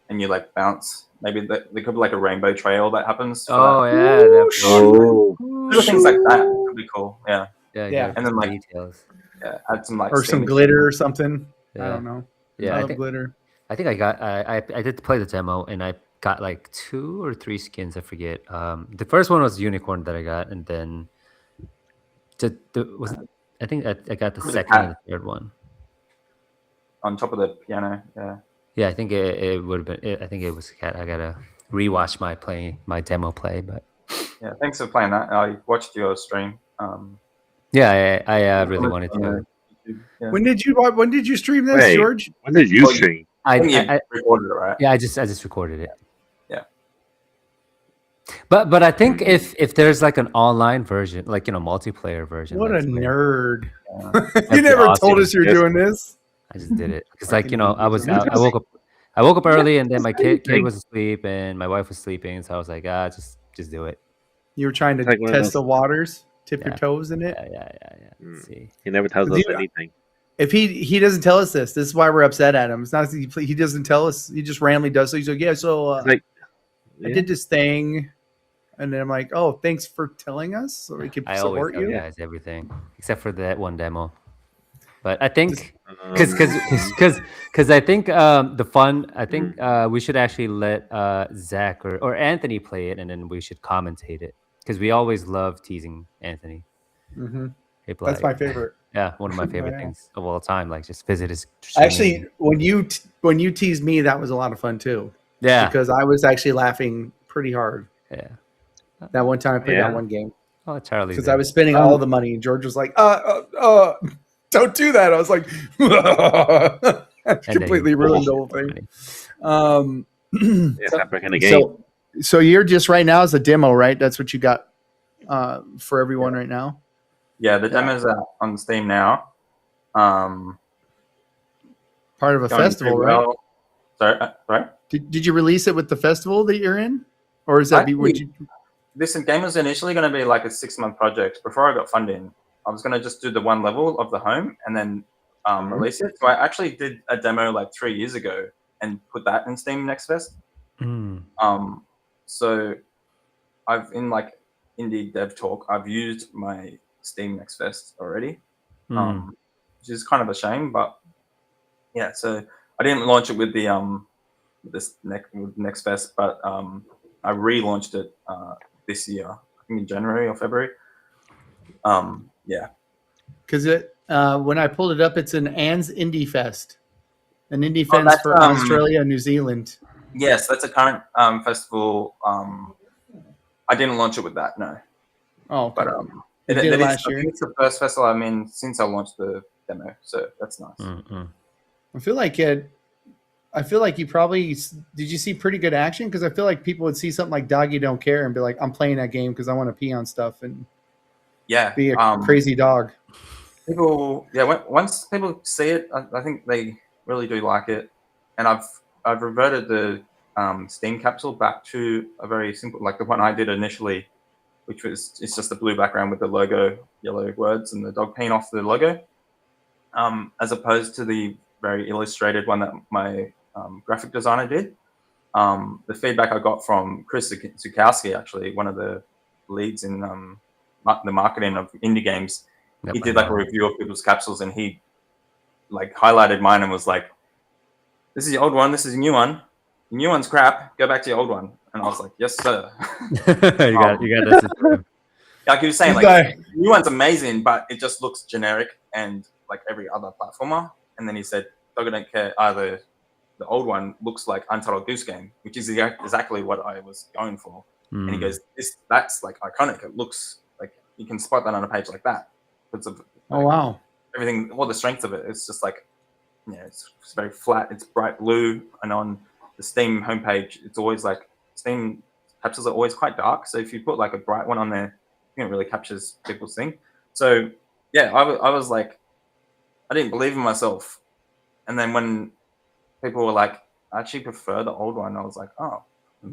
[SPEAKER 4] and you like bounce, maybe there could be like a rainbow trail that happens.
[SPEAKER 2] Oh
[SPEAKER 4] that.
[SPEAKER 2] yeah,
[SPEAKER 4] Little things like that could be cool. Yeah. And then like
[SPEAKER 2] details.
[SPEAKER 4] Add some like
[SPEAKER 3] or some glitter or something. I don't know.
[SPEAKER 2] Yeah,
[SPEAKER 3] I love glitter.
[SPEAKER 2] I think I did play the demo and I got like 2 or 3 skins. I forget. The first one was unicorn that I got, and then I think I got the second and the third one
[SPEAKER 4] on top of the piano.
[SPEAKER 2] Yeah, I think it would have been. I think it was a cat. I gotta rewatch my demo play, but
[SPEAKER 4] yeah, thanks for playing that. I watched your stream.
[SPEAKER 2] Yeah, I really wanted to.
[SPEAKER 3] Yeah. When did you stream this, George?
[SPEAKER 1] When did you stream?
[SPEAKER 4] I recorded it, right?
[SPEAKER 2] Yeah, I just recorded it.
[SPEAKER 4] Yeah.
[SPEAKER 2] But I think if there's like an online version, like multiplayer version.
[SPEAKER 3] What a nerd!
[SPEAKER 2] Yeah.
[SPEAKER 3] You never told us you're doing this.
[SPEAKER 2] I just did it because I woke up early and then my kid was asleep and my wife was sleeping, so I was like, just do it.
[SPEAKER 3] You were trying to test the waters, tip your toes in it.
[SPEAKER 2] Yeah. Let's see.
[SPEAKER 1] He never tells us anything.
[SPEAKER 3] If he doesn't tell us this is why we're upset at him. It's not he doesn't tell us. He just randomly does. So he's like, I did this thing, and then I'm like, oh, thanks for telling us, so we can support you.
[SPEAKER 2] Yeah, everything except for that one demo. But I think because I think the fun. I think we should actually let Zach or Anthony play it, and then we should commentate it because we always love teasing Anthony.
[SPEAKER 3] Mm-hmm. That's my favorite.
[SPEAKER 2] Yeah, one of my favorite things of all time. Like just visit his.
[SPEAKER 3] Actually, when you teased me, that was a lot of fun too.
[SPEAKER 2] Yeah,
[SPEAKER 3] because I was actually laughing pretty hard.
[SPEAKER 2] Yeah,
[SPEAKER 3] that one time I played that one game.
[SPEAKER 2] Oh, Charlie!
[SPEAKER 3] Because I was spending all the money, and George was like, don't do that. I was like, completely ruined the whole thing.
[SPEAKER 1] The game.
[SPEAKER 3] So you're just right now as a demo, right? That's what you got for everyone right now.
[SPEAKER 4] Yeah, the demo's out on Steam now.
[SPEAKER 3] Part of a festival, right?
[SPEAKER 4] Sorry.
[SPEAKER 3] Did you release it with the festival that you're in, or is that
[SPEAKER 4] This game was initially going to be like a 6-month project before I got funding. I was gonna just do the one level of the home and then release it. So I actually did a demo like 3 years ago and put that in Steam Next Fest. So I've in like indie dev talk, I've used my Steam Next Fest already, which is kind of a shame, but yeah. So I didn't launch it with the Next Fest, but I relaunched it this year, I think in January or February. Yeah,
[SPEAKER 3] because when I pulled it up, it's an Anne's Indie Fest, an indie fest for Australia and New Zealand.
[SPEAKER 4] Yes, that's a current festival. I didn't launch it with that, no.
[SPEAKER 3] Oh, okay.
[SPEAKER 4] But
[SPEAKER 3] it did last year.
[SPEAKER 4] I think it's the first festival I'm in since I launched the demo, so that's nice.
[SPEAKER 3] I feel like you probably did. You see pretty good action? Because I feel like people would see something like Doggy Don't Care and be like, "I'm playing that game because I want to pee on stuff and be a crazy dog."
[SPEAKER 4] People, once people see it, I think they really do like it. And I've reverted the Steam capsule back to a very simple, like the one I did initially, which was it's just a blue background with the logo, yellow words, and the dog peeing off the logo, as opposed to the very illustrated one that my graphic designer did. The feedback I got from Chris Zukowski, actually, one of the leads in the marketing of indie games, he did like a review of people's capsules, and he like highlighted mine and was like, "This is your old one. This is your new one. The new one's crap. Go back to your old one." And I was like, "Yes, sir."
[SPEAKER 2] you got this.
[SPEAKER 4] Like he was saying, like the new one's amazing, but it just looks generic and like every other platformer. And then he said, "Doggy Don't Care. Either the old one looks like Untitled Goose Game, which is exactly what I was going for." And he goes, "That's like iconic. It looks like you can spot that on a page like that." It's
[SPEAKER 3] wow!
[SPEAKER 4] Everything, all the strength of it. It's just like, it's very flat. It's bright blue, and on the Steam homepage, it's always like Steam capsules are always quite dark. So if you put like a bright one on there, it really captures people's thing. So yeah, I was like, I didn't believe in myself, and then when people were like, "I actually prefer the old one," I was like, "Oh,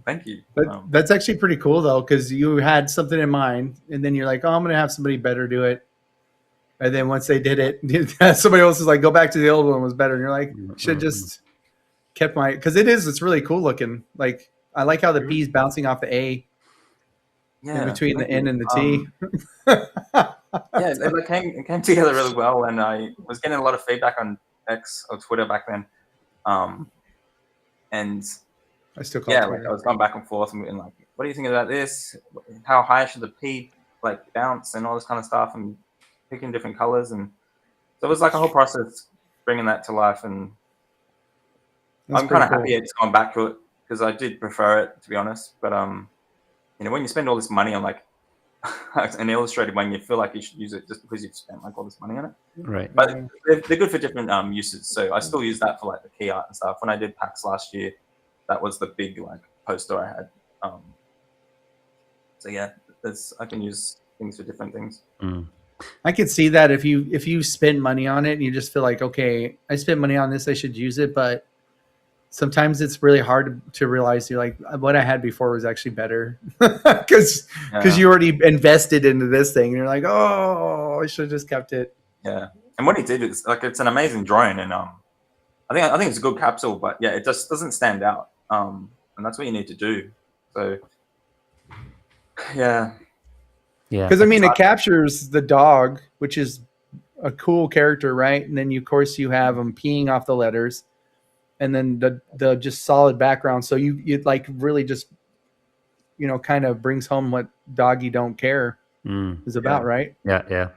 [SPEAKER 4] thank you."
[SPEAKER 3] That's actually pretty cool though, because you had something in mind, and then you're like, "Oh, I'm gonna have somebody better do it." And then once they did it, somebody else is like, "Go back to the old one, was better." And you're like, "Should just kept my," because it's really cool looking. Like I like how the P's bouncing off the A. In between the N and the T.
[SPEAKER 4] It came together really well, and I was getting a lot of feedback on X or Twitter back then. And
[SPEAKER 3] I still call it Twitter.
[SPEAKER 4] I was going back and forth and like, "What do you think about this? How high should the P like bounce and all this kind of stuff?" And picking different colors, and so it was like a whole process bringing that to life. And I'm kind of happy it's gone back to it because I did prefer it, to be honest. But when you spend all this money on like an illustrated one, you feel like you should use it just because you've spent like all this money on it.
[SPEAKER 2] Right.
[SPEAKER 4] But they're good for different uses. So I still use that for like the key art and stuff. When I did PAX last year, that was the big like poster I had. So yeah, I can use things for different things.
[SPEAKER 3] I could see that if you spend money on it and you just feel like, okay, I spent money on this, I should use it, but sometimes it's really hard to realize you're like, what I had before was actually better because you already invested into this thing and you're like, oh, I should have just kept it.
[SPEAKER 4] Yeah, and what he did is like it's an amazing drawing, and I think it's a good capsule, but yeah, it just doesn't stand out, and that's what you need to do. So yeah.
[SPEAKER 3] Because I mean, it captures the dog, which is a cool character, right? And then of course you have him peeing off the letters, and then the just solid background. So you like really just kind of brings home what Doggy Don't Care is about, right?
[SPEAKER 2] Yeah.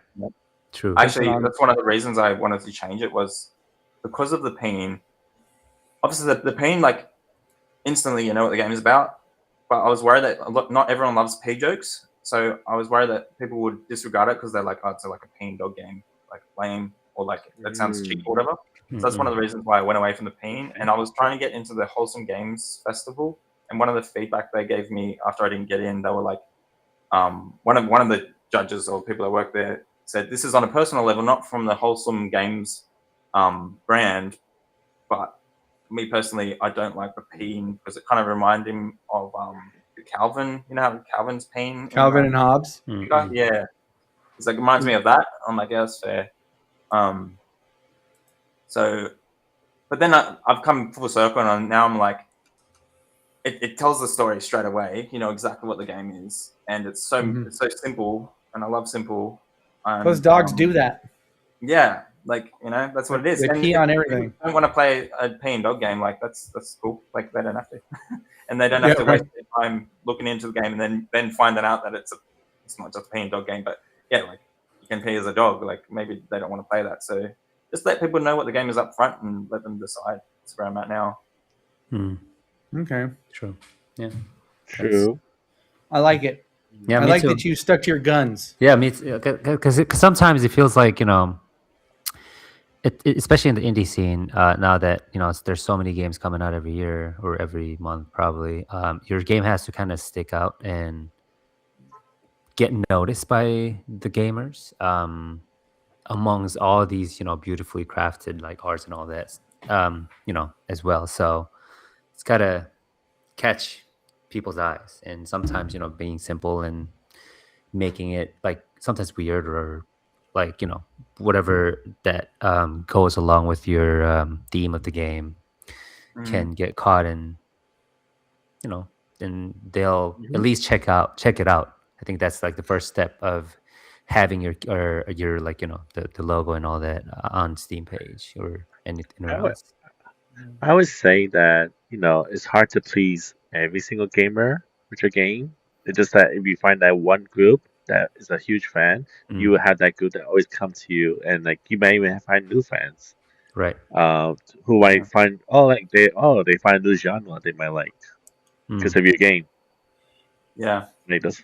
[SPEAKER 2] True.
[SPEAKER 4] Actually, that's one of the reasons I wanted to change it was because of the peeing. Obviously, the peeing like instantly you know what the game is about, but I was worried that not everyone loves pee jokes. So I was worried that people would disregard it because they're like, "Oh, it's like a peeing dog game, like lame, or like that sounds cheap or whatever." So that's one of the reasons why I went away from the peeing. And I was trying to get into the Wholesome Games Festival, and one of the feedback they gave me after I didn't get in, they were like, one of the judges or people that work there said, "This is on a personal level, not from the Wholesome Games brand, but me personally, I don't like the peeing because it kind of reminded him of Calvin. You know how Calvin's peeing?
[SPEAKER 3] Calvin and Hobbes?
[SPEAKER 4] Yeah. It's like, it reminds me of that. I'm like, yeah, that's fair. So, but then I've come full circle, and now I'm like, it tells the story straight away. You know exactly what the game is, and it's so simple, and I love simple.
[SPEAKER 3] Those dogs do that.
[SPEAKER 4] Yeah, like, you know, that's what it is.
[SPEAKER 3] They
[SPEAKER 4] And
[SPEAKER 3] pee
[SPEAKER 4] if
[SPEAKER 3] on
[SPEAKER 4] you
[SPEAKER 3] everything.
[SPEAKER 4] don't want to play a peeing dog game, like that's cool. Like, they don't have to, and they don't
[SPEAKER 3] Yeah,
[SPEAKER 4] have to
[SPEAKER 3] right.
[SPEAKER 4] waste their time looking into the game and then finding out that it's not just a peeing dog game, but yeah, like you can pee as a dog. Like, maybe they don't want to play that, so just let people know what the game is up front and let them decide. That's where I'm at now.
[SPEAKER 3] Okay.
[SPEAKER 2] True. Yeah.
[SPEAKER 1] True.
[SPEAKER 3] I like it.
[SPEAKER 2] Yeah,
[SPEAKER 3] I
[SPEAKER 2] me
[SPEAKER 3] like
[SPEAKER 2] too.
[SPEAKER 3] that you stuck to your guns.
[SPEAKER 2] Yeah, me too. Because sometimes it feels like, you know, especially in the indie scene, now that, you know, there's so many games coming out every year or every month, probably, your game has to kind of stick out and get noticed by the gamers, amongst all these, you know, beautifully crafted like arts and all that, you know, as well. So it's gotta catch people's eyes, and sometimes, you know, being simple and making it like sometimes weird, or like, you know, whatever that goes along with your theme of the game can get caught in, you know, and they'll at least check it out. I think that's like the first step of having your like, you know, the logo and all that on Steam page or anywhere
[SPEAKER 1] I would,
[SPEAKER 2] else.
[SPEAKER 1] I would say that, you know, it's hard to please every single gamer with your game. It's just that if you find that one group that is a huge fan, you will have that group that always come to you, and like you may even find new fans.
[SPEAKER 2] Right.
[SPEAKER 1] Who might find they find a new genre they might like because of your game.
[SPEAKER 4] Yeah.
[SPEAKER 1] Like this.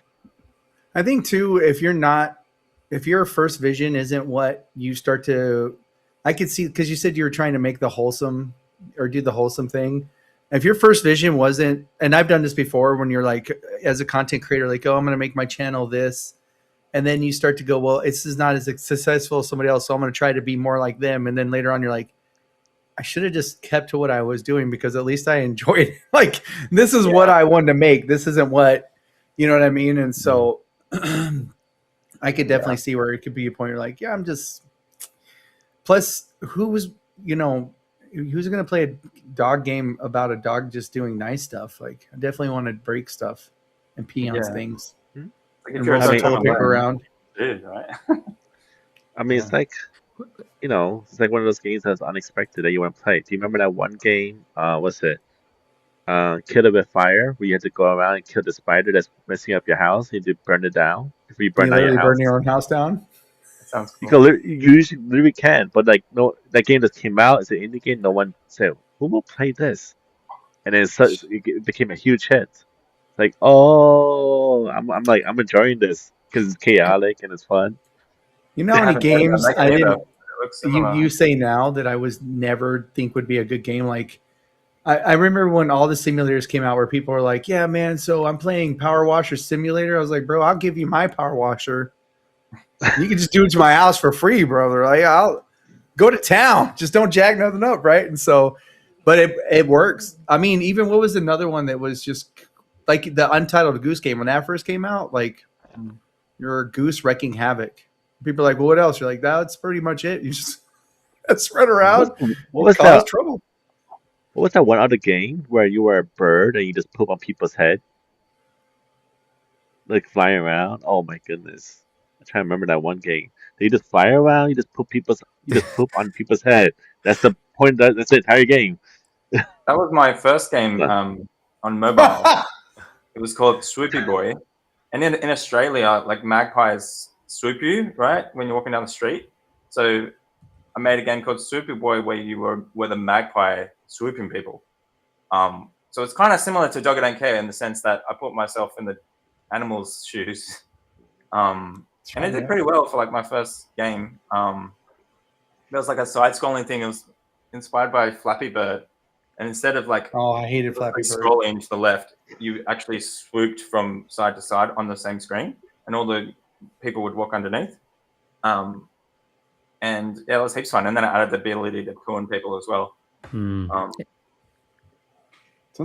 [SPEAKER 3] I think too, if your first vision isn't what you start to, I could see, because you said you were trying to make the wholesome or do the wholesome thing. If your first vision wasn't, and I've done this before, when you're like, as a content creator, like, oh, I'm going to make my channel this. And then you start to go, well, this is not as successful as somebody else, so I'm going to try to be more like them. And then later on, you're like, I should have just kept to what I was doing, because at least I enjoyed it. Like, this is what I wanted to make. This isn't what, you know what I mean? And so I could definitely see where it could be a point where like, yeah, I'm just, plus who's going to play a dog game about a dog just doing nice stuff? Like, I definitely want to break stuff and pee on things.
[SPEAKER 4] Like,
[SPEAKER 3] And roll some toilet paper around.
[SPEAKER 4] Dude, right?
[SPEAKER 1] I mean, it's like, you know, it's like one of those games that's unexpected that you want to play. Do you remember that one game? What's it? Kill It With Fire, where you had to go around and kill the spider that's messing up your house. You had to burn it down before you burn
[SPEAKER 3] You
[SPEAKER 1] down your
[SPEAKER 3] literally
[SPEAKER 1] house.
[SPEAKER 3] burn your own house down?
[SPEAKER 4] That sounds cool.
[SPEAKER 1] You usually literally can, but like, no, that game just came out. It's an indie game. No one said, "Who will play this?" And then it became a huge hit. Like, oh, I'm enjoying this because it's chaotic and it's fun.
[SPEAKER 3] You know how many games I didn't,
[SPEAKER 4] you
[SPEAKER 3] you say now that I was never think would be a good game? Like, I remember when all the simulators came out where people were like, yeah, man, so I'm playing Power Washer Simulator. I was like, bro, I'll give you my Power Washer. You can just do it to my house for free, brother. Like, I'll go to town. Just don't jack nothing up, right? And so, but it works. I mean, even what was another one that was just like the Untitled Goose Game when that first came out? Like, you're a goose wrecking havoc. People are like, well, what else? You're like, that's pretty much it. You just run around
[SPEAKER 1] What was
[SPEAKER 3] cause
[SPEAKER 1] that?
[SPEAKER 3] trouble.
[SPEAKER 1] What was that one other game where you were a bird and you just poop on people's head, like flying around? Oh my goodness! I'm trying to remember that one game. You just fly around. You just poop on people's head. That's the point. That's the entire game.
[SPEAKER 4] That was my first game on mobile. It was called Swoopy Boy, and in Australia, like, magpies swoop you right when you're walking down the street. So I made a game called Swoopy Boy where you were the magpie swooping people. So it's kind of similar to Doggy Don't Care in the sense that I put myself in the animals' shoes, and it did pretty well for like my first game. There was like a side-scrolling thing. It was inspired by Flappy Bird, and instead of like,
[SPEAKER 3] oh, I hated Flappy Bird,
[SPEAKER 4] scrolling to the left, you actually swooped from side to side on the same screen, and all the people would walk underneath. And yeah, it was heaps fun. And then I added the ability to poo on people as well.
[SPEAKER 3] Sounds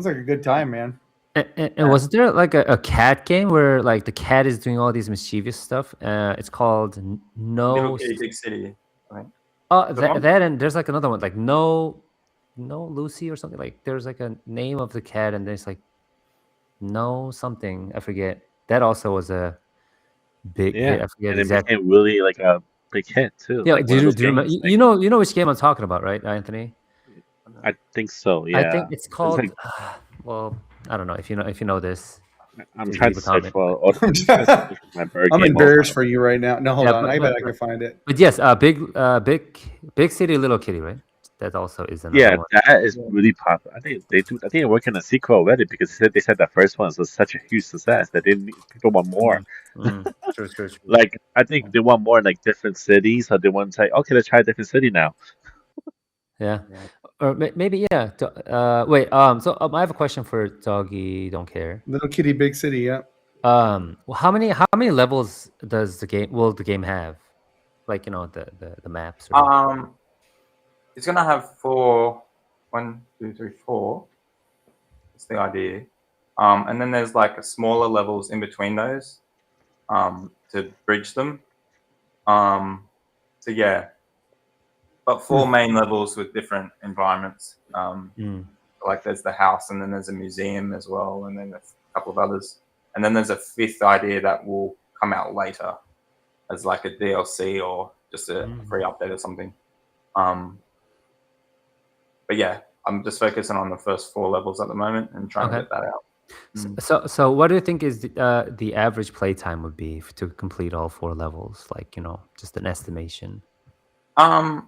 [SPEAKER 3] like a good time, man.
[SPEAKER 2] And was there like a cat game where like the cat is doing all these mischievous stuff? It's called
[SPEAKER 4] Little
[SPEAKER 2] No.
[SPEAKER 4] Kitty, Big City. I think.
[SPEAKER 2] Oh,
[SPEAKER 4] That one?
[SPEAKER 2] that and there's like another one like no Lucy or something. Like there's like a name of the cat and there's like no something I forget. That also was a big hit.
[SPEAKER 1] Yeah,
[SPEAKER 2] I forget
[SPEAKER 1] and it
[SPEAKER 2] exactly.
[SPEAKER 1] became really like a big hit too.
[SPEAKER 2] Yeah,
[SPEAKER 1] Like one of those
[SPEAKER 2] do you remember?
[SPEAKER 1] games. Like
[SPEAKER 2] You know which game I'm talking about, right, Anthony?
[SPEAKER 1] I think so.
[SPEAKER 2] I
[SPEAKER 1] Yeah,
[SPEAKER 2] think it's
[SPEAKER 1] it's
[SPEAKER 2] called.
[SPEAKER 1] like
[SPEAKER 2] Well, I don't know if you know this.
[SPEAKER 1] I'm
[SPEAKER 2] Please
[SPEAKER 1] trying
[SPEAKER 2] leave
[SPEAKER 1] to
[SPEAKER 2] a
[SPEAKER 1] search
[SPEAKER 2] comment.
[SPEAKER 1] for. I'm trying to search for my bird
[SPEAKER 3] I'm
[SPEAKER 1] game. Hold
[SPEAKER 3] embarrassed
[SPEAKER 1] on.
[SPEAKER 3] for you right now. No, hold
[SPEAKER 2] Yeah,
[SPEAKER 3] on. I bet I can find it.
[SPEAKER 2] but yes, big city, little kitty, right? That also is another
[SPEAKER 1] Yeah,
[SPEAKER 2] one.
[SPEAKER 1] that is really popular. I think they do. I think they're working on a sequel already because they said the first one was such a huge success that people want more.
[SPEAKER 2] Mm, true, true, true.
[SPEAKER 1] Like I think they want more in like different cities, so they want to say, okay, let's try a different city now.
[SPEAKER 2] Yeah, or maybe yeah. Wait. So I have a question for Doggy Don't Care.
[SPEAKER 3] Little Kitty, Big City. Yeah.
[SPEAKER 2] Well, how many levels does the game have? Like the maps or.
[SPEAKER 4] It's gonna have 4. 1, 2, 3, 4. That's the idea. And then there's like smaller levels in between those, to bridge them. So yeah, but 4 main levels with different environments. Like there's the house, and then there's a museum as well, and then a couple of others, and then there's a 5th idea that will come out later as like a DLC or just a free update or something. But yeah, I'm just focusing on the first 4 levels at the moment and trying to get that out.
[SPEAKER 2] So what do you think is the average playtime would be to complete all 4 levels? Like just an estimation.
[SPEAKER 4] I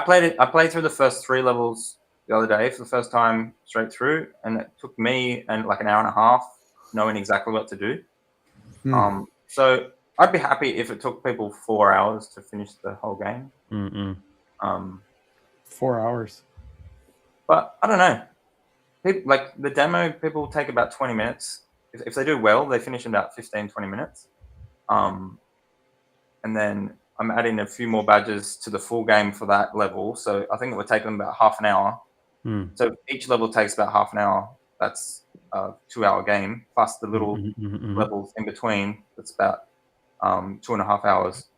[SPEAKER 4] played through the first 3 levels the other day for the first time straight through, and it took me like an hour and a half knowing exactly what to do. So I'd be happy if it took people 4 hours to finish the whole game.
[SPEAKER 3] 4 hours.
[SPEAKER 4] But I don't know. People, like the demo, people take about 20 minutes. If they do well, they finish in about 15, 20 minutes. And then I'm adding a few more badges to the full game for that level. So I think it would take them about half an hour. So each level takes about half an hour. That's a 2-hour game, plus the little levels in between. That's about 2.5 hours.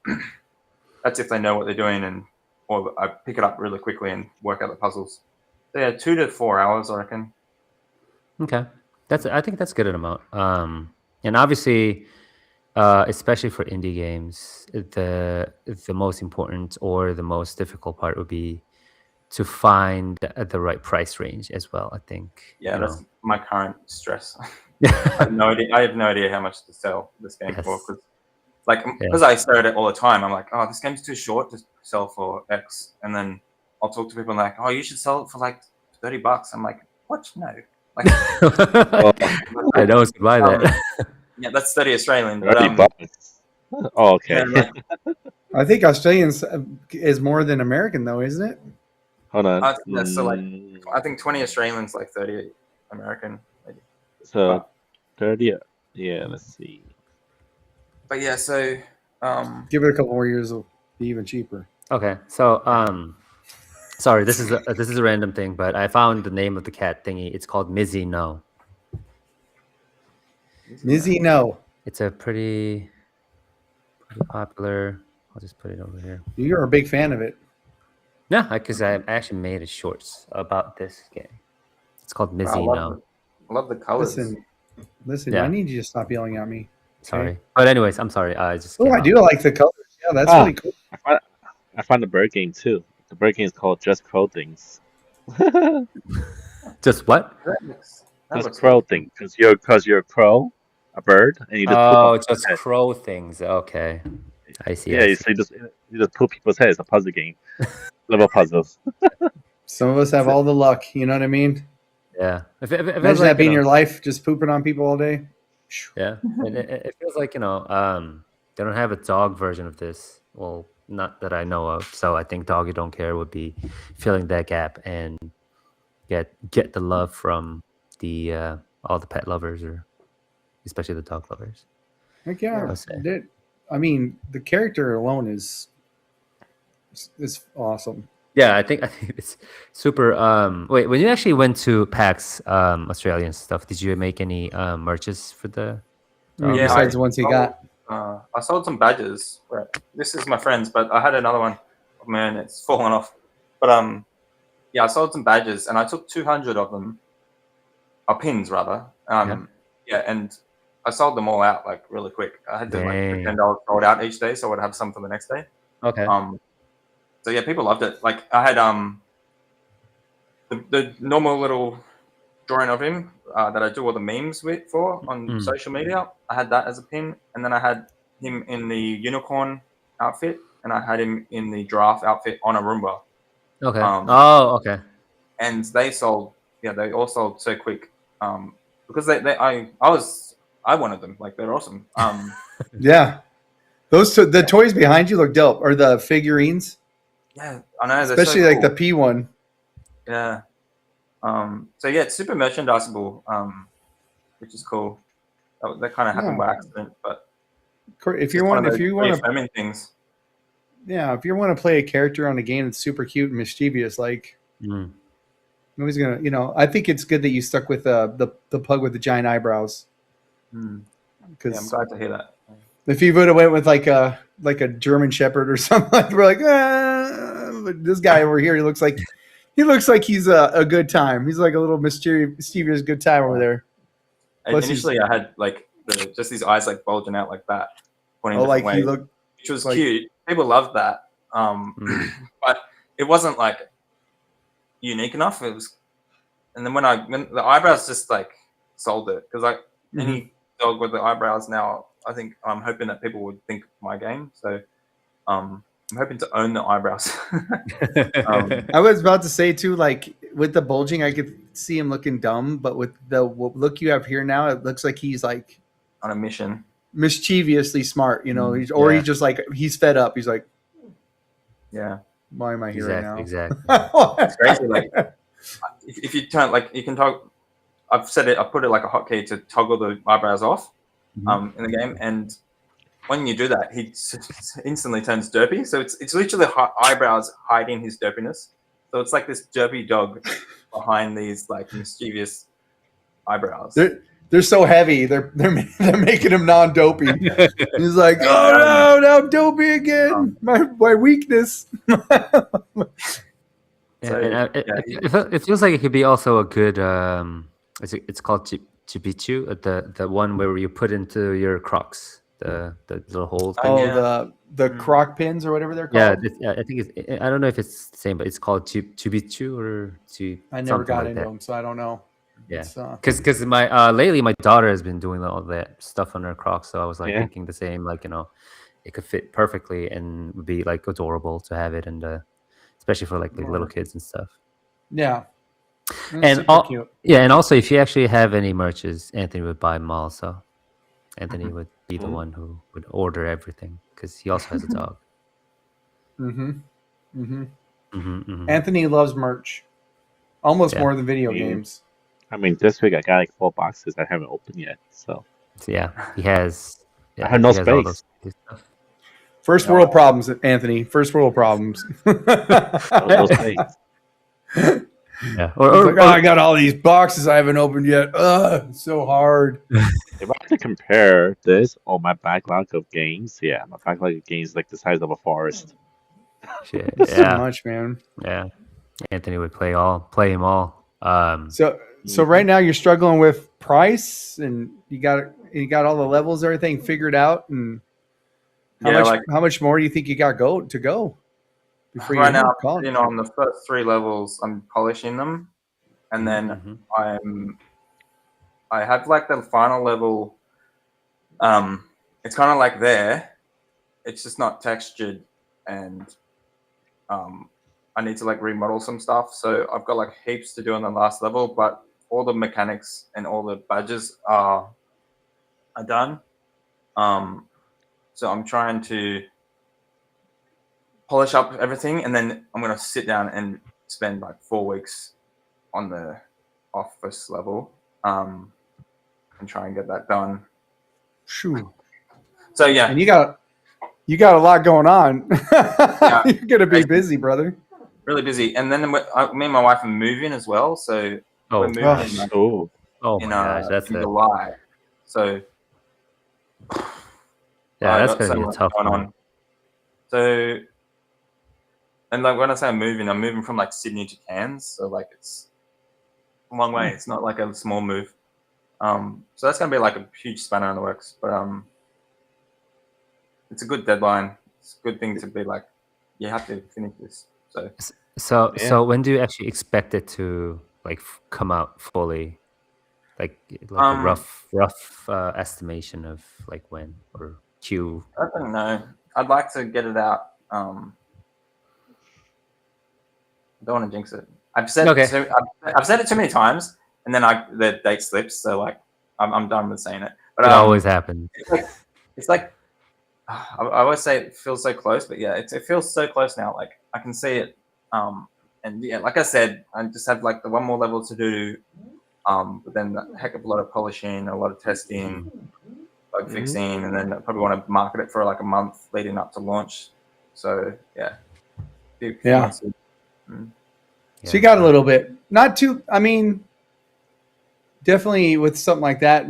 [SPEAKER 4] That's if they know what they're doing, or I pick it up really quickly and work out the puzzles. So yeah, 2 to 4 hours, I reckon.
[SPEAKER 2] Okay, I think that's a good amount. And obviously, especially for indie games, the most important or the most difficult part would be to find the right price range as well. I think.
[SPEAKER 4] Yeah, that's my current stress. I have no idea how much to sell this game for. Because I stare at it all the time. I'm like, oh, this game's too short to sell for X. And then I'll talk to people like, oh, you should sell it for like $30. I'm like, what? No. Like,
[SPEAKER 2] I know, could buy that.
[SPEAKER 4] Yeah, that's 30 Australian.
[SPEAKER 1] $30. Oh, okay.
[SPEAKER 4] Yeah,
[SPEAKER 3] I think Australians is more than American, though, isn't it?
[SPEAKER 1] Hold on.
[SPEAKER 4] So I think 20 Australian's like 30 American. Maybe.
[SPEAKER 1] So 30. Yeah, let's see.
[SPEAKER 4] But yeah, so
[SPEAKER 3] give it a couple more years, it'll be even cheaper.
[SPEAKER 2] Okay, so sorry, this is a random thing, but I found the name of the cat thingy. It's called Mizzy No.
[SPEAKER 3] Mizzy No.
[SPEAKER 2] It's a pretty popular. I'll just put it over here.
[SPEAKER 3] You're a big fan of it.
[SPEAKER 2] Yeah, because I actually made a shorts about this game. It's called Mizzy No.
[SPEAKER 4] I love the colors.
[SPEAKER 3] Listen.
[SPEAKER 2] Yeah.
[SPEAKER 3] I need you to stop yelling at me.
[SPEAKER 2] Sorry, but anyways, I'm sorry. I just.
[SPEAKER 3] I do like the colors. Yeah, that's really cool.
[SPEAKER 1] I found the bird game too. The bird game is called Just Crow Things.
[SPEAKER 2] Just what?
[SPEAKER 1] Just crow things, because you're a crow, a bird, and you just poop on
[SPEAKER 2] just
[SPEAKER 1] head.
[SPEAKER 2] crow things. Okay, I see.
[SPEAKER 1] Yeah, you just poop people's heads. It's a puzzle game. Level puzzles.
[SPEAKER 3] Some of us have all the luck. You know what I mean?
[SPEAKER 2] Yeah.
[SPEAKER 3] Imagine that being your life, just pooping on people all day.
[SPEAKER 2] Yeah, and it feels like they don't have a dog version of this. Well, not that I know of. So I think Doggy Don't Care would be filling that gap and get the love from the all the pet lovers, or especially the dog lovers.
[SPEAKER 3] Heck yeah. I mean, the character alone is awesome.
[SPEAKER 2] Yeah, I think it's super. Wait, when you actually went to PAX Australia and stuff, did you make any merches for the
[SPEAKER 3] I mean,
[SPEAKER 2] dog?
[SPEAKER 4] Yeah,
[SPEAKER 3] besides the ones he got.
[SPEAKER 4] I sold some badges. Right. This is my friend's, but I had another one of my own. It's fallen off. But yeah, I sold some badges, and I took 200 of them, or pins rather. Yeah, and I sold them all out like really quick. I had to like pretend I was sold out each day, so I would have some for the next day.
[SPEAKER 2] Okay.
[SPEAKER 4] So yeah, people loved it. Like I had the normal little drawing of him that I do all the memes with on social media. I had that as a pin, and then I had him in the unicorn outfit, and I had him in the giraffe outfit on a Roomba.
[SPEAKER 2] Okay. Okay.
[SPEAKER 4] And they sold. Yeah, they all sold so quick. Because I wanted them. Like they're awesome.
[SPEAKER 3] Yeah, the toys behind you look dope, or the figurines.
[SPEAKER 4] Yeah, I know.
[SPEAKER 3] Especially
[SPEAKER 4] so
[SPEAKER 3] like
[SPEAKER 4] cool.
[SPEAKER 3] the P one.
[SPEAKER 4] Yeah. So yeah, it's super merchandisable, which is cool. That kind of happened by accident, but
[SPEAKER 3] if you want
[SPEAKER 4] to things.
[SPEAKER 3] Yeah, if you want to play a character on a game that's super cute and mischievous, like nobody's gonna, I think it's good that you stuck with the pug with the giant eyebrows.
[SPEAKER 4] Because I'm glad to hear that.
[SPEAKER 3] If you would have went with like a German Shepherd or something, we're like, but this guy over here, he looks like he's a good time. He's like a little mischievous good time over there.
[SPEAKER 4] Plus initially, I had like just these eyes like bulging out like that, pointing different ways, which was cute. People loved that, but it wasn't like unique enough. It was, and then when the eyebrows just like sold it, because like any dog with the eyebrows now, I think I'm hoping that people would think my game. So I'm hoping to own the eyebrows.
[SPEAKER 3] I was about to say too, like with the bulging, I could see him looking dumb, but with the look you have here now, it looks like he's like
[SPEAKER 4] on a mission,
[SPEAKER 3] mischievously smart. He's just like he's fed up. He's like,
[SPEAKER 4] yeah,
[SPEAKER 3] why am I here right now?
[SPEAKER 2] Exactly.
[SPEAKER 4] It's crazy. Like if you turn, like you can toggle. I've set it. I put it like a hotkey to toggle the eyebrows off in the game, and when you do that, he instantly turns derpy. So it's literally eyebrows hiding his derpiness. So it's like this derpy dog behind these like mischievous eyebrows.
[SPEAKER 3] They're so heavy. They're making him non-dopey. He's like, oh no, now I'm dopey again. My weakness.
[SPEAKER 2] It feels like it could be also a good. It's called Chibichu, the one where you put into your Crocs the little holes.
[SPEAKER 3] The Croc pins or whatever they're called.
[SPEAKER 2] Yeah, I think I don't know if it's the same, but it's called Chibichu or
[SPEAKER 3] I never got into them, so I don't know.
[SPEAKER 2] Yeah, because my lately my daughter has been doing all that stuff on her Crocs, so I was like thinking the same, like it could fit perfectly and would be like adorable to have it, and especially for like the little kids and stuff.
[SPEAKER 3] Yeah,
[SPEAKER 2] and and also if you actually have any merches, Anthony would buy them all. So Anthony would be the one who would order everything because he also has a dog.
[SPEAKER 3] Anthony loves merch almost more than video games.
[SPEAKER 1] I mean, this week I got like 4 boxes I haven't opened yet. So
[SPEAKER 2] yeah, he has.
[SPEAKER 1] I have no space.
[SPEAKER 3] First world problems, Anthony. First world problems.
[SPEAKER 1] No space.
[SPEAKER 2] Yeah.
[SPEAKER 3] Or I got all these boxes I haven't opened yet. It's so hard.
[SPEAKER 1] If I have to compare this or my backlog of games, my backlog of games is like the size of a forest.
[SPEAKER 2] Shit.
[SPEAKER 3] That's too much, man.
[SPEAKER 2] Yeah. Anthony would play them all.
[SPEAKER 3] So right now you're struggling with price, and you got all the levels, everything figured out, and how much more do you think you got to go?
[SPEAKER 4] Right now, on the first 3 levels, I'm polishing them, and then I have like the final level. It's kind of like there. It's just not textured, and I need to like remodel some stuff. So I've got like heaps to do on the last level, but all the mechanics and all the badges are done. So I'm trying to polish up everything, and then I'm gonna sit down and spend like 4 weeks on the office level, and try and get that done.
[SPEAKER 3] Shoo.
[SPEAKER 4] So
[SPEAKER 3] and you got a lot going on. You're gonna be busy, brother.
[SPEAKER 4] really busy. And then me and my wife are moving as well, so we're moving in,
[SPEAKER 1] Oh,
[SPEAKER 2] oh my gosh, that's
[SPEAKER 4] in
[SPEAKER 2] a
[SPEAKER 4] July. So
[SPEAKER 2] yeah,
[SPEAKER 4] I
[SPEAKER 2] that's
[SPEAKER 4] got
[SPEAKER 2] gonna
[SPEAKER 4] so
[SPEAKER 2] be a
[SPEAKER 4] much
[SPEAKER 2] tough
[SPEAKER 4] going
[SPEAKER 2] one.
[SPEAKER 4] on. So, and like when I say I'm moving from like Sydney to Cairns, so like it's a long way. It's not like a small move. So that's gonna be like a huge spanner in the works. But it's a good deadline. It's a good thing to be like, you have to finish this. So
[SPEAKER 2] So
[SPEAKER 1] yeah.
[SPEAKER 2] when do you actually expect it to like come out fully? Like a rough estimation of like when or Q.
[SPEAKER 4] I don't know. I'd like to get it out. I don't want to jinx it. I've said
[SPEAKER 2] Okay.
[SPEAKER 4] I've said it too many times, and then the date slips. So like I'm done with saying it. But
[SPEAKER 2] It always happens.
[SPEAKER 4] it's like I always say it feels so close, but yeah, it feels so close now. Like I can see it. And yeah, like I said, I just have like the one more level to do. But then a heck of a lot of polishing, a lot of testing, bug fixing, and then I probably want to market it for like a month leading up to launch. So yeah, few months.
[SPEAKER 3] So you got a little bit, not too. I mean, definitely with something like that.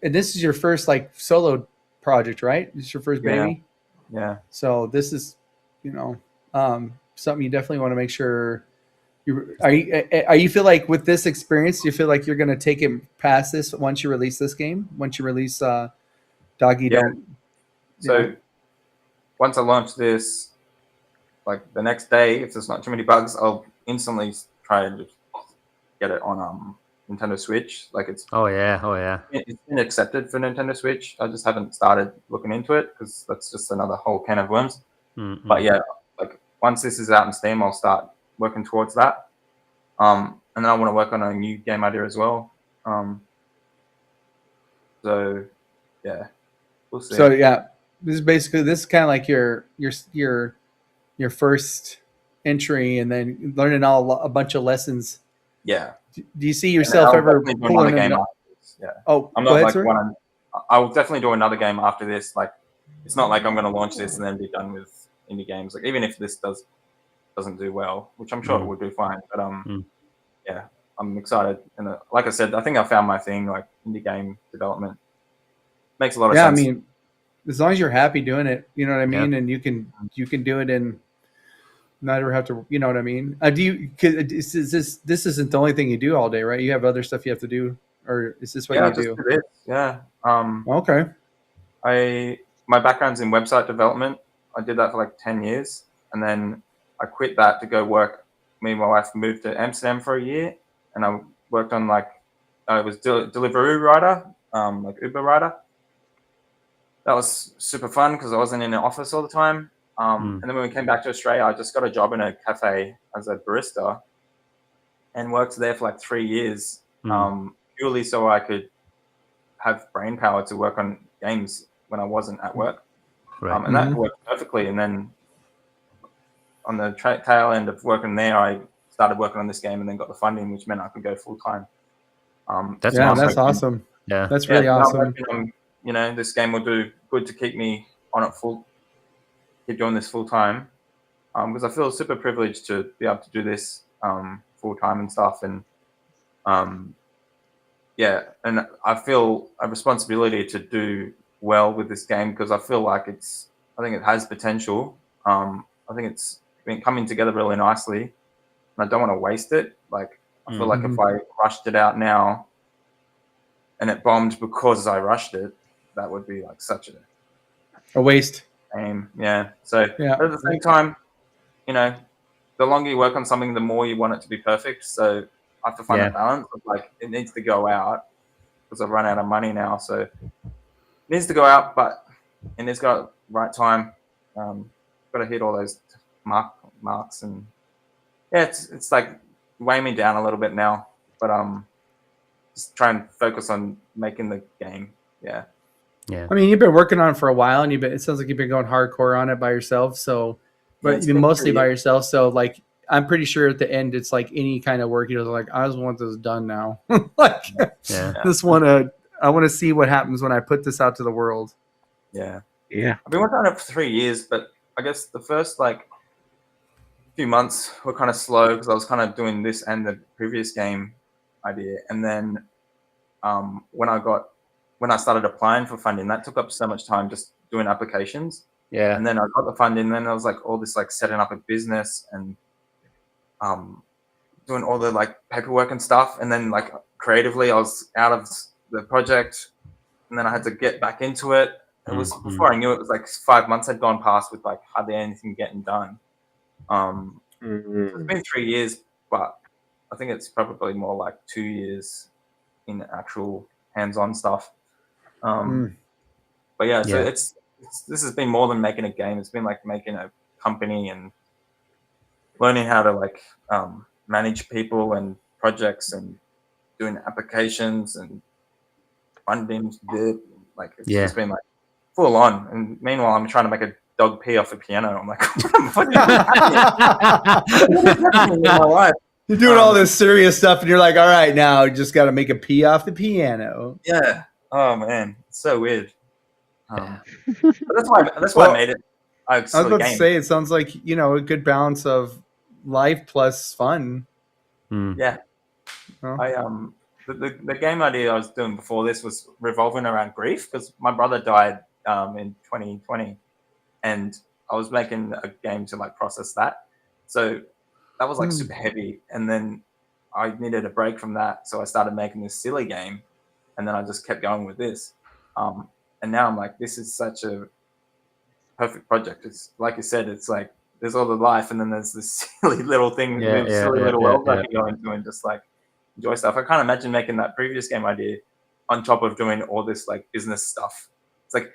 [SPEAKER 3] And this is your first like solo project, right? This is your first baby.
[SPEAKER 4] Yeah.
[SPEAKER 3] So this is, something you definitely want to make sure. You feel like with this experience, you feel like you're going to take it past this once you release this game? Once you release Doggy Don't.
[SPEAKER 4] So once I launch this, like the next day, if there's not too many bugs, I'll instantly try and just get it on Nintendo Switch. Like it's it's been accepted for Nintendo Switch. I just haven't started looking into it because that's just another whole can of worms. But yeah, like once this is out in Steam, I'll start working towards that. And then I want to work on a new game idea as well. So yeah, we'll see.
[SPEAKER 3] So yeah, this is kind of like your first entry, and then learning a bunch of lessons.
[SPEAKER 4] Yeah.
[SPEAKER 3] Do you see yourself ever pulling
[SPEAKER 4] game
[SPEAKER 3] in?
[SPEAKER 4] after this? Yeah.
[SPEAKER 3] Oh,
[SPEAKER 4] I'm
[SPEAKER 3] go
[SPEAKER 4] not
[SPEAKER 3] ahead,
[SPEAKER 4] like I will definitely do another game after this. Like, it's not like I'm going to launch this and then be done with indie games. Like, even if this doesn't do well, which I'm sure it will do fine. But yeah, I'm excited. And like I said, I think I found my thing. Like indie game development makes a lot of sense.
[SPEAKER 3] I mean, as long as you're happy doing it, you know what I mean, and you can do it and not ever have to, you know what I mean. Do you? This isn't the only thing you do all day, right? You have other stuff you have to do, or is this what you do?
[SPEAKER 4] Just this. Yeah.
[SPEAKER 3] Okay.
[SPEAKER 4] My background's in website development. I did that for like 10 years, and then I quit that to go work. Me and my wife moved to Amsterdam for a year, and I worked on like I was delivery rider, like Uber rider. That was super fun because I wasn't in an office all the time. And then when we came back to Australia, I just got a job in a cafe as a barista, and worked there for like 3 years, purely so I could have brain power to work on games when I wasn't at work.
[SPEAKER 2] Right.
[SPEAKER 4] And that worked perfectly. And then on the tail end of working there, I started working on this game and then got the funding, which meant I could go full time.
[SPEAKER 2] That's
[SPEAKER 3] awesome.
[SPEAKER 2] Yeah,
[SPEAKER 3] that's really awesome.
[SPEAKER 4] This game will do good to keep me on it keep doing this full time. Because I feel super privileged to be able to do this full time and stuff. And and I feel a responsibility to do well with this game because I feel like I think it has potential. I think it's been coming together really nicely, and I don't want to waste it. Like I feel like if I rushed it out now and it bombed because I rushed it, that would be like such
[SPEAKER 3] a waste.
[SPEAKER 4] Yeah. So but at the same time, the longer you work on something, the more you want it to be perfect. So I have to find a balance of like it needs to go out because I've run out of money now. So it needs to go out, but it needs to go at the right time. Got to hit all those marks, and it's like weighing me down a little bit now. But just try and focus on making the game. Yeah.
[SPEAKER 3] I mean, you've been working on it for a while, and it sounds like you've been going hardcore on it by yourself. So, but you've been mostly by yourself. So, like, I'm pretty sure at the end, it's like any kind of work. You're like, I just want this done now. Like, I want to see what happens when I put this out to the world.
[SPEAKER 4] Yeah.
[SPEAKER 1] Yeah.
[SPEAKER 4] I've been working on it for 3 years, but I guess the first like few months were kind of slow because I was kind of doing this and the previous game idea. And then when I started applying for funding, that took up so much time just doing applications.
[SPEAKER 2] Yeah.
[SPEAKER 4] And then I got the funding, and then I was like all this like setting up a business and doing all the like paperwork and stuff. And then like creatively I was out of the project, and then I had to get back into it. It was before I knew it was like 5 months had gone past with like hardly anything getting done. It's been 3 years, but I think it's probably more like 2 years in actual hands-on stuff. But yeah, so it's this has been more than making a game. It's been like making a company and learning how to like manage people and projects and doing applications and funding. Like it's just been like full on. And meanwhile, I'm trying to make a dog pee off the piano. I'm like, what is happening in my life?
[SPEAKER 3] You're doing all this serious stuff, and you're like, all right, now you just got to make a pee off the piano.
[SPEAKER 4] Yeah. Oh man, it's so weird. But that's why I made it.
[SPEAKER 3] I was about to say, it sounds like a good balance of life plus fun.
[SPEAKER 4] Yeah. Well, the game idea I was doing before this was revolving around grief because my brother died in 2020, and I was making a game to like process that. So that was like super heavy, and then I needed a break from that, so I started making this silly game, and then I just kept going with this. And now I'm like, this is such a perfect project. It's like you said, it's like there's all the life, and then there's this silly little thing, silly little world I can go into and just like enjoy stuff. I can't imagine making that previous game idea on top of doing all this like business stuff. It's like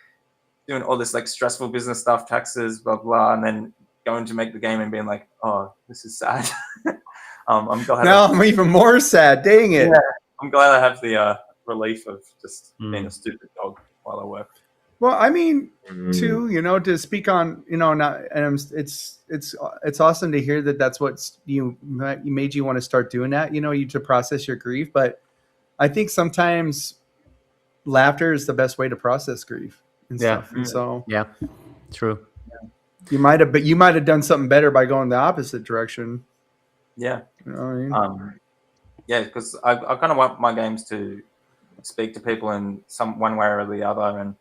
[SPEAKER 4] doing all this like stressful business stuff, taxes, blah blah, and then going to make the game and being like, oh, this is sad. I'm glad.
[SPEAKER 3] Now I'm even more sad. Dang it!
[SPEAKER 4] Yeah, I'm glad I have the relief of just being a stupid dog while I work.
[SPEAKER 3] Well, I mean, too, to speak on, it's awesome to hear that that's what you made you want to start doing that, to process your grief. But I think sometimes laughter is the best way to process grief and stuff. And so,
[SPEAKER 2] true.
[SPEAKER 3] You might have done something better by going the opposite direction.
[SPEAKER 4] Yeah.
[SPEAKER 3] You know what I mean?
[SPEAKER 4] Yeah, because I kind of want my games to speak to people in one way or the other, and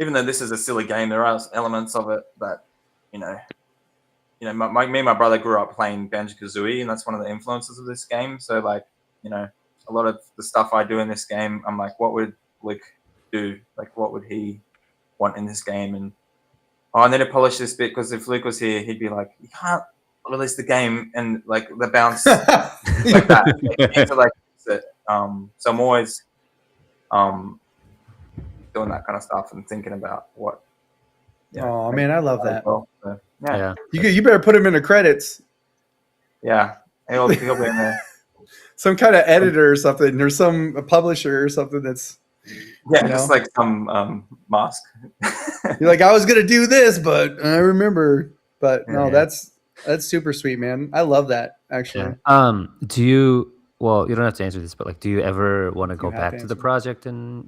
[SPEAKER 4] even though this is a silly game, there are elements of it that, me and my brother grew up playing Banjo-Kazooie, and that's one of the influences of this game. So, like, a lot of the stuff I do in this game, I'm like, what would Luke do? Like, what would he want in this game? And I need to polish this bit because if Luke was here, he'd be like, you can't release the game and like the bounce like that. You need to like fix it. So I'm always doing that kind of stuff and thinking about what.
[SPEAKER 3] Oh man, I love that.
[SPEAKER 4] Well. So, yeah.
[SPEAKER 3] You better put him in the credits.
[SPEAKER 4] Yeah, he'll be in there.
[SPEAKER 3] Some kind of editor or something, or some publisher or something that's.
[SPEAKER 4] Yeah, just like some mask.
[SPEAKER 3] You're like, I was gonna do this, but I remember. But no, that's super sweet, man. I love that actually.
[SPEAKER 2] Do you? Well, you don't have to answer this, but like, do you ever want to go back to the project and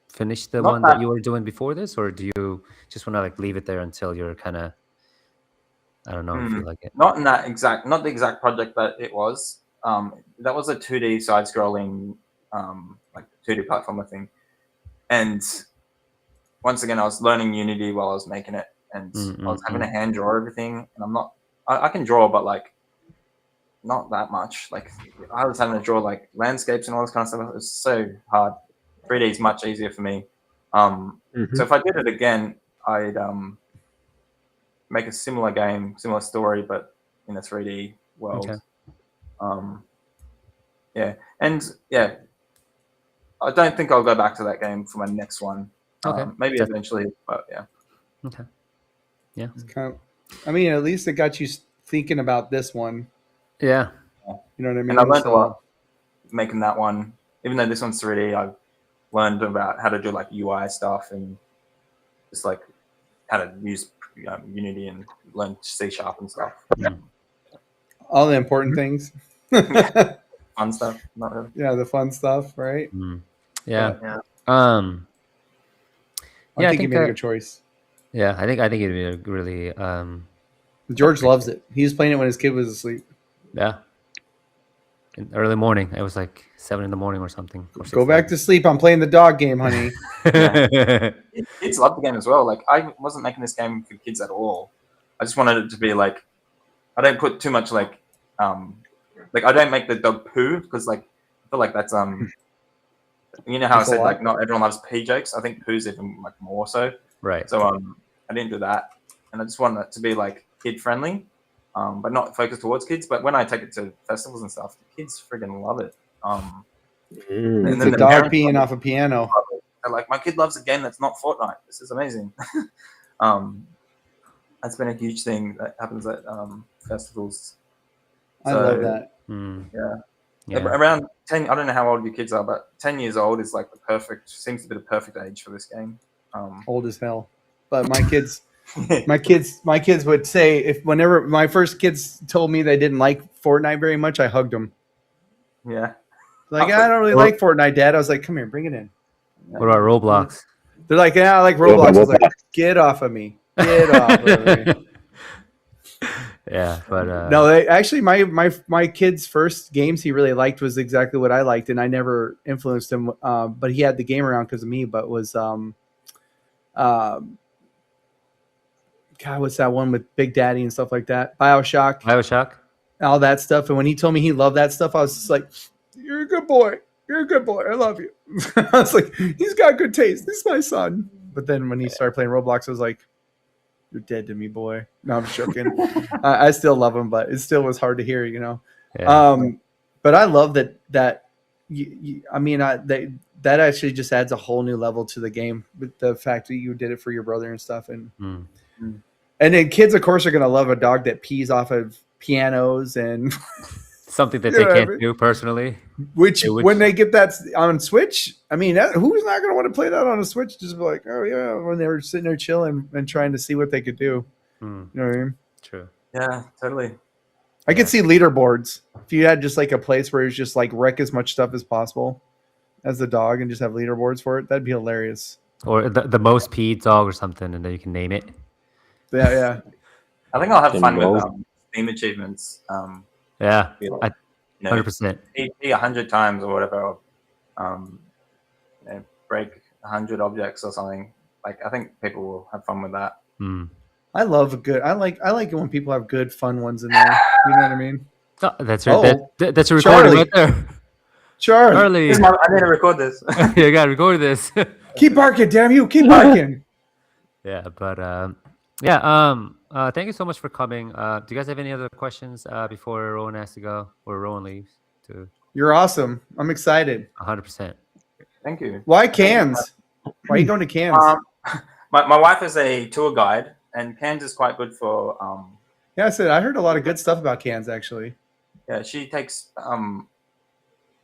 [SPEAKER 2] finish the one that you were doing before this, or do you just want to like leave it there until you're kind of, I don't know, feel like it?
[SPEAKER 4] Not the exact project that it was. That was a 2D side-scrolling, like 2D platformer thing, and once again, I was learning Unity while I was making it, and I was having to hand draw everything, and I can draw, but like not that much. Like I was having to draw like landscapes and all this kind of stuff. It was so hard. 3D is much easier for me. So if I did it again, I'd make a similar game, similar story, but in a 3D world.
[SPEAKER 2] Okay.
[SPEAKER 4] I don't think I'll go back to that game for my next one.
[SPEAKER 2] Okay.
[SPEAKER 4] Maybe eventually, but yeah.
[SPEAKER 2] Okay. Yeah.
[SPEAKER 3] It's kind of, I mean, at least it got you thinking about this one.
[SPEAKER 2] Yeah.
[SPEAKER 3] You know what I mean?
[SPEAKER 4] And I learned a lot making that one. Even though this one's 3D, I've learned about how to do like UI stuff and just like how to use Unity and learn C# and stuff.
[SPEAKER 3] All the important things.
[SPEAKER 4] Fun stuff. Not really.
[SPEAKER 3] Yeah, the fun stuff, right?
[SPEAKER 2] Yeah.
[SPEAKER 3] I think you made a good choice.
[SPEAKER 2] Yeah, I think it'd be a really
[SPEAKER 3] George loves it. He was playing it when his kid was asleep.
[SPEAKER 2] Yeah. In early morning. It was like 7 in the morning or something. Or
[SPEAKER 3] Go back to sleep. I'm playing the dog game, honey.
[SPEAKER 4] Kids love the game as well. Like I wasn't making this game for kids at all. I just wanted it to be like I don't put too much like I don't make the dog poo because like I feel like that's you know how
[SPEAKER 3] That's
[SPEAKER 4] I
[SPEAKER 3] a
[SPEAKER 4] said
[SPEAKER 3] lot.
[SPEAKER 4] like not everyone loves pee jokes. I think poo's even like more so.
[SPEAKER 2] Right.
[SPEAKER 4] So I didn't do that, and I just wanted it to be like kid friendly, but not focused towards kids. But when I take it to festivals and stuff, the kids friggin' love it.
[SPEAKER 1] Mm.
[SPEAKER 3] It's
[SPEAKER 4] then
[SPEAKER 3] a
[SPEAKER 4] the
[SPEAKER 3] dog
[SPEAKER 4] parents
[SPEAKER 3] peeing
[SPEAKER 4] love
[SPEAKER 3] off a piano.
[SPEAKER 4] They're like, my kid loves a game that's not Fortnite. This is amazing. That's been a huge thing that happens at festivals.
[SPEAKER 3] I love that.
[SPEAKER 4] Yeah. Around 10, I don't know how old your kids are, but 10 years old is like seems to be the perfect age for this game.
[SPEAKER 3] Old as hell. But my kids, my kids would say whenever my first kids told me they didn't like Fortnite very much, I hugged them.
[SPEAKER 4] Yeah.
[SPEAKER 3] Like, I don't really like Fortnite, Dad. I was like, come here, bring it in.
[SPEAKER 2] What about Roblox?
[SPEAKER 3] They're like, yeah, I like Roblox. I was like, get off of me. Get off of me.
[SPEAKER 2] Yeah, but
[SPEAKER 3] No, they actually my kid's first games he really liked was exactly what I liked, and I never influenced him. But he had the game around because of me. But was God, what's that one with Big Daddy and stuff like that?
[SPEAKER 2] Bioshock.
[SPEAKER 3] All that stuff. And when he told me he loved that stuff, I was just like, "You're a good boy. You're a good boy. I love you." I was like, "He's got good taste. This is my son." But then when he started playing Roblox, I was like, "You're dead to me, boy." No, I'm joking. I still love him, but it still was hard to hear, you know.
[SPEAKER 2] Yeah.
[SPEAKER 3] But I love that that actually just adds a whole new level to the game with the fact that you did it for your brother and stuff. And and then kids, of course, are gonna love a dog that pees off of pianos and
[SPEAKER 2] something that they can't do personally.
[SPEAKER 3] Which when they get that on Switch, I mean, who's not going to want to play that on a Switch? Just be like, oh yeah, when they were sitting there chilling and trying to see what they could do. You know what I mean?
[SPEAKER 2] True.
[SPEAKER 4] Yeah, totally.
[SPEAKER 3] I could see leaderboards. If you had just like a place where it's just like wreck as much stuff as possible as the dog and just have leaderboards for it, that'd be hilarious.
[SPEAKER 2] Or the most peed dog or something, and then you can name it.
[SPEAKER 3] Yeah.
[SPEAKER 4] I think I'll have fun with Steam achievements.
[SPEAKER 2] Yeah,
[SPEAKER 4] like,
[SPEAKER 2] 100%.
[SPEAKER 4] Pee 100 times or whatever. Break 100 objects or something. Like I think people will have fun with that.
[SPEAKER 3] I love I like it when people have good fun ones in there. You know what I mean?
[SPEAKER 2] Oh, that's right. That's a recording right there.
[SPEAKER 3] Charlie.
[SPEAKER 4] I need to record this.
[SPEAKER 2] You gotta record this.
[SPEAKER 3] Keep barking, damn you! Keep barking.
[SPEAKER 2] Yeah, but thank you so much for coming. Do you guys have any other questions before Rowan has to go or Rowan leaves?
[SPEAKER 3] You're awesome. I'm excited.
[SPEAKER 2] 100%.
[SPEAKER 4] Thank you.
[SPEAKER 3] Why Cairns? Why are you going to Cairns?
[SPEAKER 4] My wife is a tour guide, and Cairns is quite good for.
[SPEAKER 3] Yeah, I heard a lot of good stuff about Cairns actually. Yeah,
[SPEAKER 4] she takes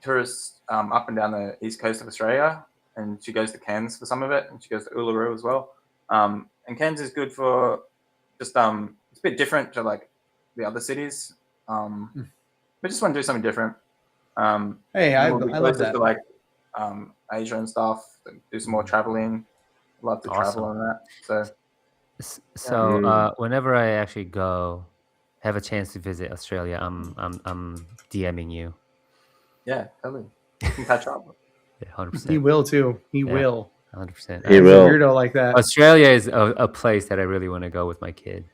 [SPEAKER 4] tourists up and down the east coast of Australia, and she goes to Cairns for some of it, and she goes to Uluru as well. And Cairns is good for just it's a bit different to like the other cities. We just want to do something different.
[SPEAKER 3] Hey, I love that.
[SPEAKER 4] To like Asia and stuff, do some more traveling. Love to travel on that.
[SPEAKER 2] So whenever I actually have a chance to visit Australia, I'm DMing you.
[SPEAKER 4] Yeah, totally. You can catch up.
[SPEAKER 2] Yeah, 100%.
[SPEAKER 3] He will too. He will.
[SPEAKER 2] 100%.
[SPEAKER 3] He will. A weirdo like that.
[SPEAKER 2] Australia is a place that I really want to go with my kid.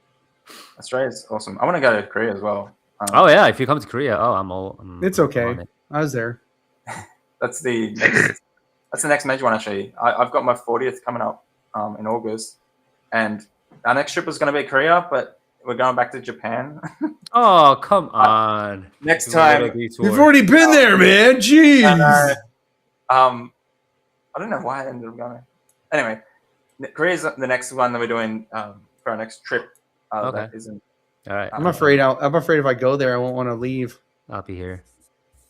[SPEAKER 4] Australia's awesome. I want to go to Korea as well.
[SPEAKER 2] Oh yeah, if you come to Korea,
[SPEAKER 3] it's okay. I was there.
[SPEAKER 4] That's the next major one actually. I've got my 40th coming up in August, and our next trip was going to be Korea, but we're going back to Japan.
[SPEAKER 2] Oh come on!
[SPEAKER 4] Next time,
[SPEAKER 3] you've already been there, man. Jeez.
[SPEAKER 4] I don't know why I ended up going. Anyway, Korea's the next one that we're doing for our next trip.
[SPEAKER 2] Okay.
[SPEAKER 4] That isn't.
[SPEAKER 2] All right.
[SPEAKER 3] I'm afraid if I go there, I won't want to leave.
[SPEAKER 2] I'll be here.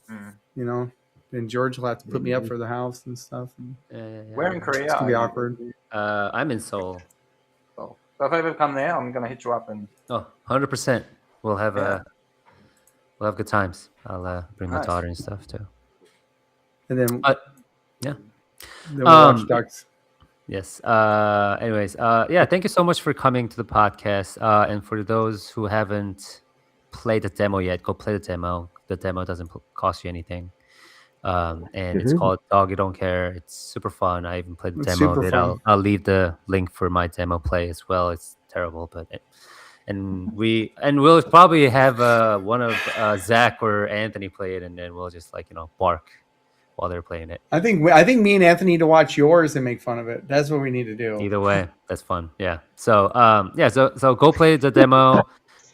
[SPEAKER 3] You know, and George will have to put me up for the house and stuff.
[SPEAKER 2] Yeah.
[SPEAKER 4] We're in Korea.
[SPEAKER 3] It's gonna be awkward.
[SPEAKER 2] I'm in Seoul.
[SPEAKER 4] So if I ever come there, I'm gonna hit you up and.
[SPEAKER 2] 100%. We'll have good times. I'll bring my daughter and stuff too.
[SPEAKER 3] And then
[SPEAKER 2] yeah.
[SPEAKER 3] Then we'll watch ducks.
[SPEAKER 2] Yes. Anyways, yeah, thank you so much for coming to the podcast. And for those who haven't played the demo yet, go play the demo. The demo doesn't cost you anything. And it's
[SPEAKER 1] Mhm.
[SPEAKER 2] called Doggy Don't Care. It's super fun. I even played the
[SPEAKER 3] It's
[SPEAKER 2] demo of
[SPEAKER 3] super
[SPEAKER 2] it.
[SPEAKER 3] fun.
[SPEAKER 2] I'll leave the link for my demo play as well. It's terrible, but we'll probably have one of Zach or Anthony play it, and then we'll just bark while they're playing it.
[SPEAKER 3] I think me and Anthony need to watch yours and make fun of it. That's what we need to do.
[SPEAKER 2] Either way, that's fun. Yeah. So so go play the demo.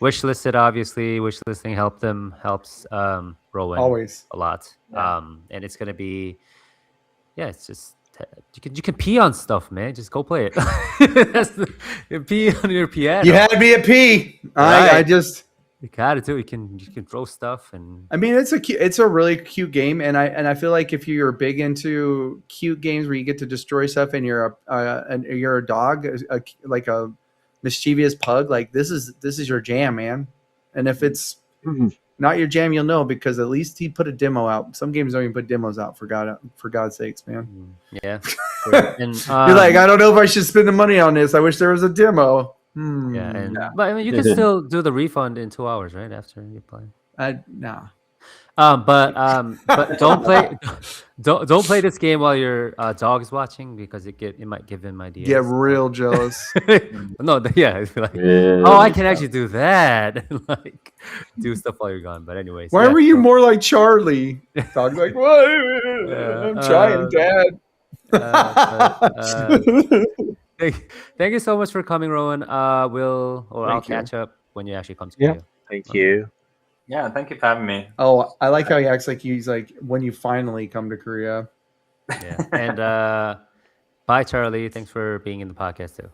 [SPEAKER 2] Wishlist it, obviously. Wishlisting helps Rowan
[SPEAKER 3] Always.
[SPEAKER 2] a lot.
[SPEAKER 4] Yeah.
[SPEAKER 2] And it's gonna be it's just you can pee on stuff, man. Just go play it. You pee on your piano.
[SPEAKER 3] You had me at P. I
[SPEAKER 2] Right.
[SPEAKER 3] just.
[SPEAKER 2] You gotta do. You can throw stuff and
[SPEAKER 3] I mean, it's a really cute game, and I feel like if you're big into cute games where you get to destroy stuff and you're a dog, like a mischievous pug, like this is your jam, man. And if it's
[SPEAKER 1] Mhm.
[SPEAKER 3] not your jam, you'll know because at least he put a demo out. Some games don't even put demos out for God's sakes, man.
[SPEAKER 2] yeah. Sure. And
[SPEAKER 3] You're like, I don't know if I should spend the money on this. I wish there was a demo.
[SPEAKER 2] yeah, and
[SPEAKER 4] Yeah.
[SPEAKER 2] but I mean, you can still do the refund in 2 hours, right after you play.
[SPEAKER 3] Nah.
[SPEAKER 2] But don't play don't play this game while your dog is watching because it might give him ideas.
[SPEAKER 3] Get real jealous.
[SPEAKER 2] No, yeah, it's like,
[SPEAKER 1] Yeah.
[SPEAKER 2] oh, I can actually do that, like do stuff while you're gone. But anyways,
[SPEAKER 3] Why
[SPEAKER 2] yeah,
[SPEAKER 3] were you
[SPEAKER 2] so,
[SPEAKER 3] more like Charlie? Dog's like, what? I'm trying, Dad.
[SPEAKER 2] thank you so much for coming, Rowan. I'll
[SPEAKER 3] Thank you.
[SPEAKER 2] catch up when you actually come to
[SPEAKER 1] Yeah.
[SPEAKER 2] Korea.
[SPEAKER 1] Thank you.
[SPEAKER 4] Yeah, thank you for having me.
[SPEAKER 3] Oh, I like how he acts like he's like when you finally come to Korea.
[SPEAKER 2] Yeah, and bye, Charlie. Thanks for being in the podcast too.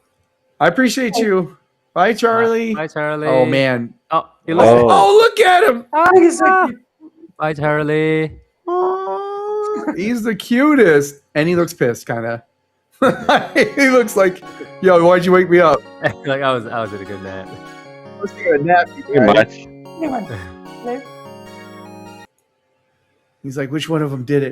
[SPEAKER 3] I appreciate you. Bye, Charlie.
[SPEAKER 2] Bye, Charlie.
[SPEAKER 3] Oh man.
[SPEAKER 2] Oh, you
[SPEAKER 1] Oh.
[SPEAKER 2] listen.
[SPEAKER 3] Oh, look at him.
[SPEAKER 2] Bye, Charlie.
[SPEAKER 3] Oh, he's the cutest, and he looks pissed, kind of. He looks like, yo, why'd you wake me up?
[SPEAKER 2] Like I was in a good nap.
[SPEAKER 3] I was taking a nap. you
[SPEAKER 1] Pretty
[SPEAKER 3] guys.
[SPEAKER 1] much.
[SPEAKER 3] He's like, which one of them did it?